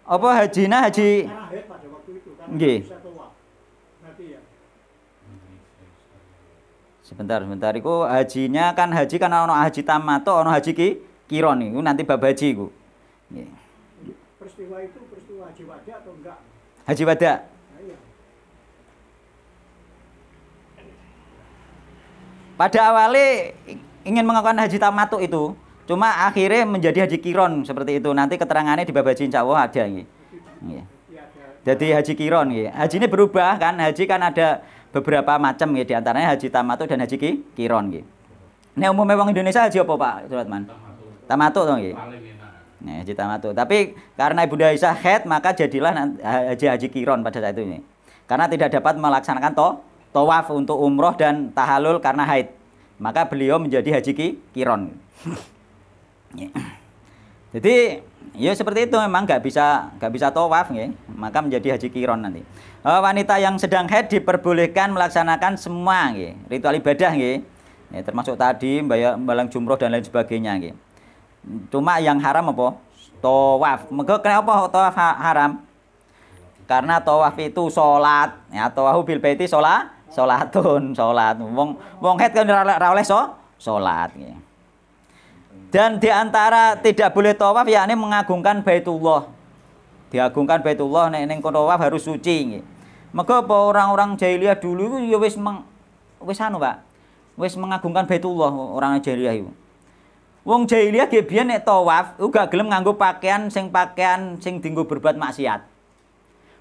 apa hajina haji Karena haid pada waktu itu kan nggih. bisa tawaf. Berarti ya. Sebentar iku hajinya kan haji kan ono haji tamattu, ono haji kiron niku nanti bab haji iku. Nggih. Peristiwa itu peristiwa haji wada atau enggak? Haji wada. Nah, iya. Pada awalnya ingin melakukan haji tamattu itu, cuma akhirnya menjadi haji kiron seperti itu. Nanti keterangannya di bab haji insyaallah ada nggih. Nggih. Jadi haji kiron nggih. Haji ini berubah kan, haji kan ada beberapa macam nggih, di antaranya haji tamattu dan haji kiron nggih. Nek umumnya wong Indonesia haji apa Pak Suratman? Tamattu to nggih. Nah, haji tamattu. Tapi karena Ibunda Aisyah haid maka jadilah haji kiron pada saat itu ini. Karena tidak dapat melaksanakan tawaf untuk umroh dan tahallul karena haid. Maka beliau menjadi haji kiron. Jadi ya seperti itu memang nggak bisa tawaf nggih, maka menjadi haji kiron nanti. Wanita yang sedang haid diperbolehkan melaksanakan semua nggih, ritual ibadah nggih. Ya, termasuk tadi mbalang jumroh dan lain sebagainya nggih. Cuma yang haram apa? Tawaf. Mergo kenapa tawaf haram? Karena tawaf itu salat, ya tawafu bil baiti salatun. Wong haid kan ora oleh salat ya. Dan di antara tidak boleh tawaf yakni mengagungkan Baitullah. Diagungkan Baitullah nek ning tawaf harus suci nggih. Maka orang-orang jahiliyah dulu itu ya wis anu, Pak. Wis mengagungkan Baitullah orang jahiliyah itu. Wong jahiliyah ge biyen nek tawaf uga gelem nganggo pakaian sing dienggo berbuat maksiat.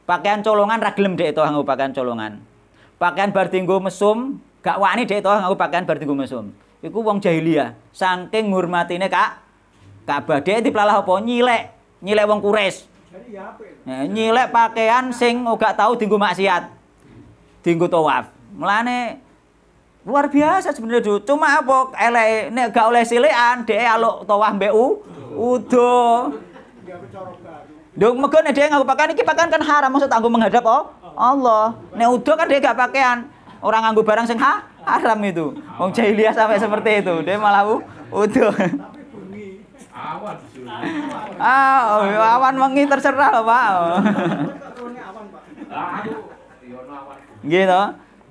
Pakaian colongan ra gelem dhek to nganggo pakaian colongan. Pakaian bar dienggo mesum, gak wani dhek to nganggo pakaian bar dienggo mesum. Iku wong jahiliyah, saking ngurmatine Ka'bah. Dhek diplalah apa? Nyilek wong Quraisy. Jadi ya apik. Nyilek pakaian sing gak tau dienggo maksiat. Dienggo tawaf. Mulane luar biasa sebenarnya itu. Cuma apa eleke nek gak oleh silekan dhek aluk tawaf mbek udo. Ya cara baru. Nduk mego nek dhek nganggo pakaian iki pakaian kan haram maksud anggo menghadap Allah. Nek udo kan dhek gak pakaian. Orang nganggo barang sing haram itu. Wong jahiliyah sampai seperti itu. Dia malah udo. Tapi bunyi. Awan disuruh. Awan wengi terserah lho, Pak. Terone awan, Pak. Aduh, yo ono awan. Gitu.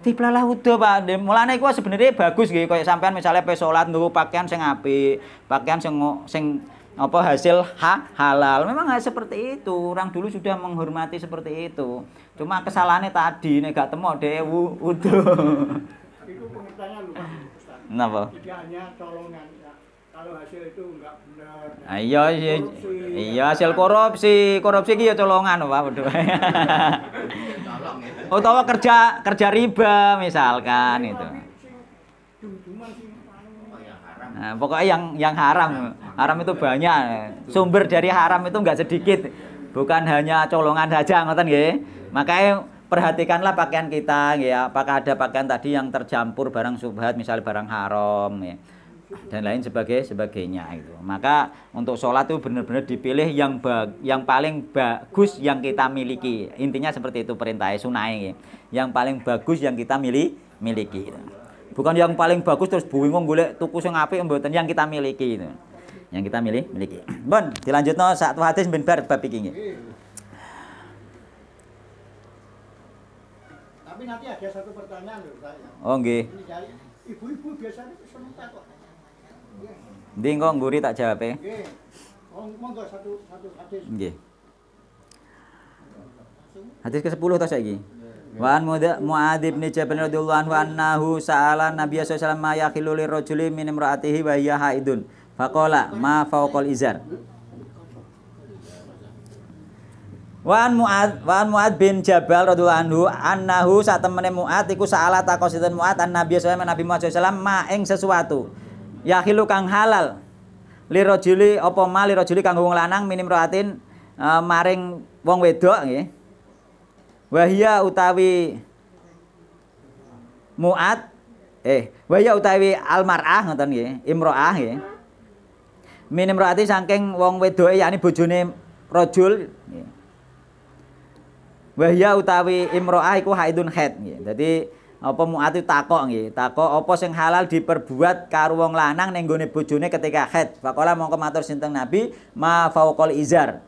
Diplalah udo, Pak. Mulane iku sebenarnya bagus nggih koyo sampean misalnya pe salat nggo pakaian sing apik, pakaian sing apa hasil halal. Memang seperti itu. Orang dulu sudah menghormati seperti itu. Cuma kesalahannya tadi nek gak temok dhek udo. Itu pengertiannya lupa, Ustaz. Napa? Tidak hanya colongan ya. Kalau hasil itu enggak benar. Iya hasil korupsi iki ya colongan, Pak. Waduh. Tolong ya. Utawa kerja riba misalkan itu. Cuma sing Oh yang haram. Nah, pokoknya yang haram. Haram itu banyak. Sumber dari haram itu enggak sedikit. Bukan hanya colongan saja ngoten nggih. Makanya perhatikanlah pakaian kita ya. Apakah ada pakaian tadi yang tercampur barang syubhat, misalnya barang haram ya. Dan lain sebagainya itu. Maka untuk sholat itu benar-benar dipilih yang paling bagus yang kita miliki. Intinya seperti itu perintahnya sunai. Yang paling bagus yang kita miliki. Bukan yang paling bagus terus bingung golek tuku sing apik mboten yang kita miliki itu. Yang kita miliki. Bon, dilanjutno satu hadis ben bar bab iki nggih. Tapi nanti ada satu pertanyaan loh saya. Oh nggih. Ini dari ibu-ibu biasanya seneng takut. Ndi kok ngguri tak jawab e. Nggih. Monggo satu hadis. Nggih. Hadis ke-10 to saiki. Wa an Mu'adz bin Jabal radhiyallahu anhu annahu sa'ala Nabiy sallallahu alaihi wasallam ma yakhilu lirrajuli min imra'atihi wa hiya haidun. Faqala ma fawqal izar. Wa an Mu'adz bin Jabal radhiyallahu anhu annahu satemene Mu'adz iku sa'ala takositen Mu'adz an Nabiy sallallahu alaihi wasallam ma ing sesuatu. Yakhilu kang halal lirrajuli apa ma lirrajuli kanggo wong lanang min imra'atin maring wong wedok nggih. Wahia utawi Mu'ad wahia utawi almar'ah ngoten nggih, imro'ah nggih. Min imro'ati saking wong wedoke yakni bojone rajul nggih. Wahia utawi imro'ah iku haidun haid nggih. Dadi apa Mu'ad itu takok nggih, takok apa sing halal diperbuat karo wong lanang ning gone bojone ketika haid. Faqala mongko matur sinten Nabi, ma fauqal izar.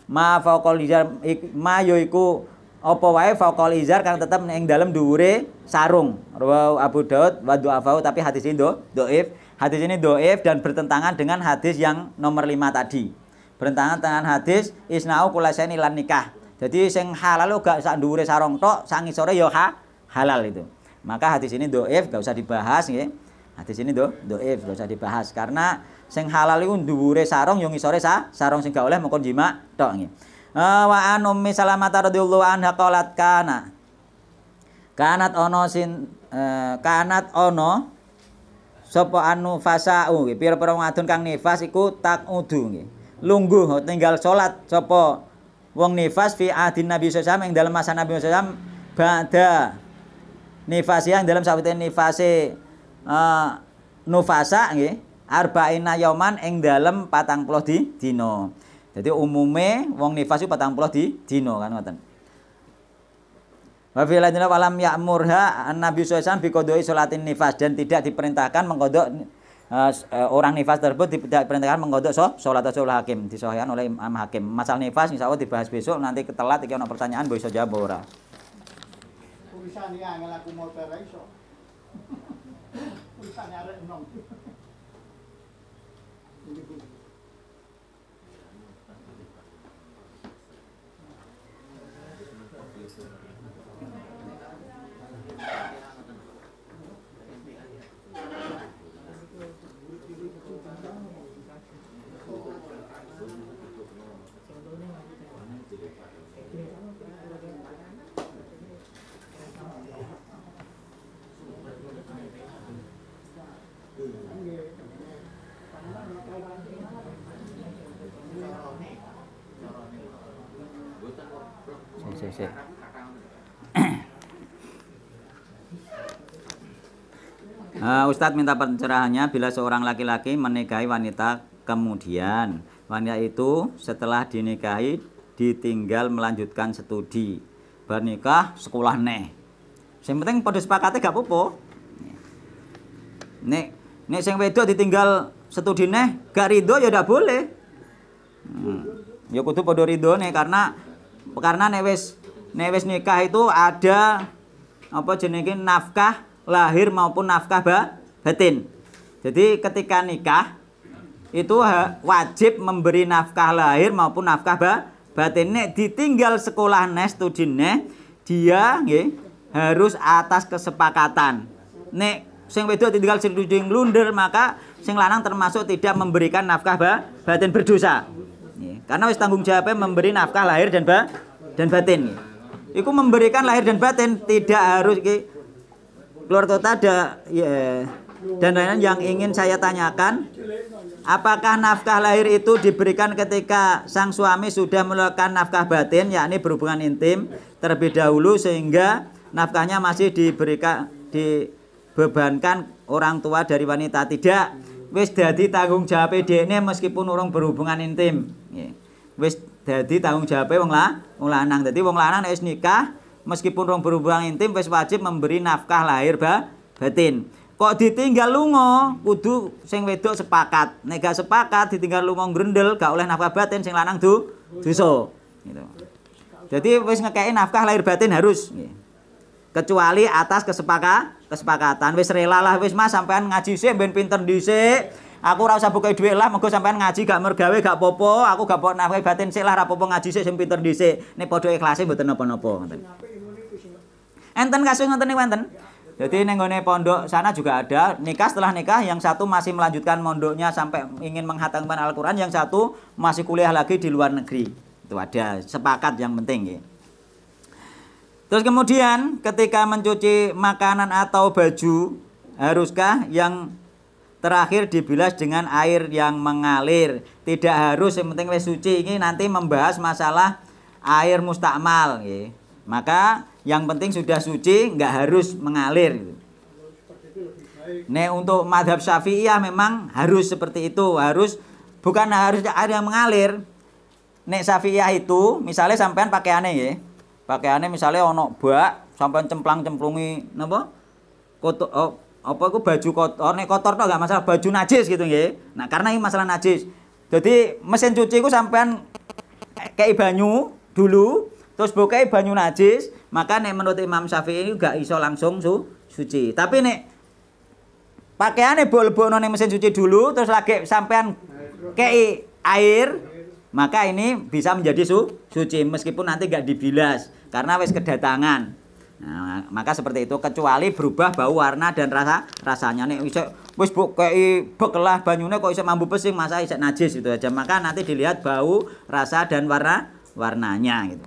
Ma fauqal izar ma yaiku apa wae faqal izar kang tetep ning dalem dhuwure sarung. Rawahu Abu Daud wa du'afahu tapi hadis ini dhaif. Hadis ini dhaif dan bertentangan dengan hadis yang nomor 5 tadi. Bertentangan dengan hadis isna'u kulasaini lan nikah. Jadi sing halal gak sak dhuwure sarung tok, sak ngisore ya halal itu. Maka hadis ini dhaif, gak usah dibahas nggih. Hadis ini dhaif, gak usah dibahas karena sing halal iku dhuwure sarung yo ngisore sarung sing gak oleh mengkon jima tok nggih. Wa an Ummi Salamah radhiyallahu anha qalat kanat ono sapa anu fasau nggih pira-pira wadon kang nifas iku takudu nggih lungguh tinggal salat sapa wong nifas fi adin Nabi sallallahu alaihi wasallam ing dalem masa Nabi sallallahu alaihi wasallam ba'da nifas yang dalam sawite nifase nufasa nggih arba'ina yauman ing dalem 40 dina. Jadi umume wong nifas itu 40 dina kan ngoten. Wa fi ladina walam ya'murha an-nabi sallallahu alaihi wasallam bi qodoi salatin nifas dan tidak diperintahkan mengkodok orang nifas tersebut tidak diperintahkan mengkodok sholat hakim, disahihkan oleh Imam Hakim. Masalah nifas insya Allah dibahas besok, nanti ketelat iki ana pertanyaan bisa jawab ora. Tulisan ya angel aku mau iso. Tulisannya arek enom. Sik. Ustadz minta pencerahannya bila seorang laki-laki menikahi wanita, kemudian wanita itu setelah dinikahi ditinggal melanjutkan studi, bernikah sekolah neh. Yang penting pada sepakatnya gak apa-apa. Nek sing wedok ditinggal studi neh gak ridho ya ndak boleh. Ya kudu padha ridho nih karena nek wis nikah itu ada apa jenenge nafkah lahir maupun nafkah batin. Jadi ketika nikah itu wajib memberi nafkah lahir maupun nafkah batin. Nek ditinggal sekolah neh studi neh dia nggih harus atas kesepakatan. Nek sing wedok ditinggal studi nglunder maka sing lanang termasuk tidak memberikan nafkah batin berdosa. Karena wis tanggung jawabnya memberi nafkah lahir dan batin. Iku memberikan lahir dan batin tidak harus keluar kota ada ya. Dan lain yang ingin saya tanyakan, apakah nafkah lahir itu diberikan ketika sang suami sudah melakukan nafkah batin, yakni berhubungan intim terlebih dahulu sehingga nafkahnya masih dibebankan orang tua dari wanita? Tidak. Wis dadi tanggung jawab dekne meskipun urung berhubungan intim. Wis dadi tanggung jawab wong lanang. Dadi wong lanang nek wis nikah meskipun urung berhubungan intim wis wajib memberi nafkah lahir batin. Kok ditinggal lunga kudu sing wedok sepakat. Nek gak sepakat ditinggal lunga grendel gak oleh nafkah batin, sing lanang dosa. Gitu. Jadi wis ngekeki nafkah lahir batin harus. Kecuali atas kesepakatan. Wis rela lah wis Mas sampean ngaji sik ben pinter dhisik. Aku ora usah buka dhuwit lah, mergo sampean ngaji gak mergawe gak popo. Aku gak pok nafkah batin sik lah, ora popo ngaji sik sing pinter dhisik. Nek padha ikhlase mboten napa-napa ngoten. Enten kasus ngoten niku enten. Jadi ning nggone pondok sana juga ada nikah setelah nikah, yang satu masih melanjutkan mondoknya sampai ingin menghatamkan Al-Qur'an, yang satu masih kuliah lagi di luar negeri. Itu ada, sepakat yang penting nggih. Terus kemudian ketika mencuci makanan atau baju, haruskah yang terakhir dibilas dengan air yang mengalir? Tidak harus, yang penting wis suci. Ini nanti membahas masalah air mustakmal. Maka yang penting sudah suci, nggak harus mengalir. Nek untuk madhab Syafi'iyah memang harus seperti itu. Bukan harus air yang mengalir. Nek Syafi'iyah itu misalnya sampean pakaiannya ya. Pakaiannya misalnya ono bak sampai cemplang-cemplungi napa? Kotor apa iku baju kotor, nek kotor tok enggak masalah, baju najis gitu nggih. Nah, karena ini masalah najis. Jadi mesin cuci ku sampean kei banyu dulu, terus bokei banyu najis, maka nek menurut Imam Syafi'i enggak iso langsung suci. Tapi nek pakaiannya bol-bolno ning mesin cuci dulu terus lagi sampean kei air, maka ini bisa menjadi suci meskipun nanti enggak dibilas karena wis kedatangan. Nah, maka seperti itu, kecuali berubah bau, warna dan rasanya. Nek wis kei bekelah banyune kok iso mambu pesing, masa isek najis itu aja. Maka nanti dilihat bau, rasa dan warnanya gitu.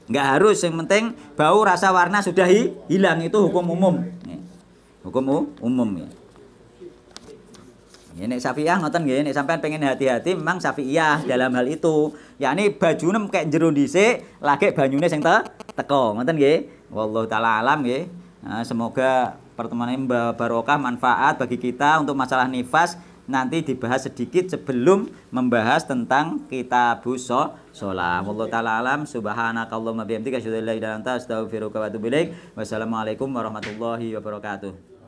Enggak harus, yang penting bau, rasa, warna sudah hilang, itu hukum umum. Hukum umum ya. Nek Syafi'iyah ngoten nggih, nek sampean pengen hati-hati memang Syafi'iyah dalam hal itu. Yakni bajune kek jero dhisik, lagi banyune sing teko. Ngoten nggih. Wallahu taala alam nggih. Nah, semoga pertemuan ini barokah, manfaat bagi kita untuk masalah nifas. Nanti dibahas sedikit sebelum membahas tentang kitabus shalah. Wallahu taala alam. Subhanakallahumma bihamdika asyhadu an la ilaha illa anta astaghfiruka wa atubu ilaik. Wassalamualaikum warahmatullahi wabarakatuh.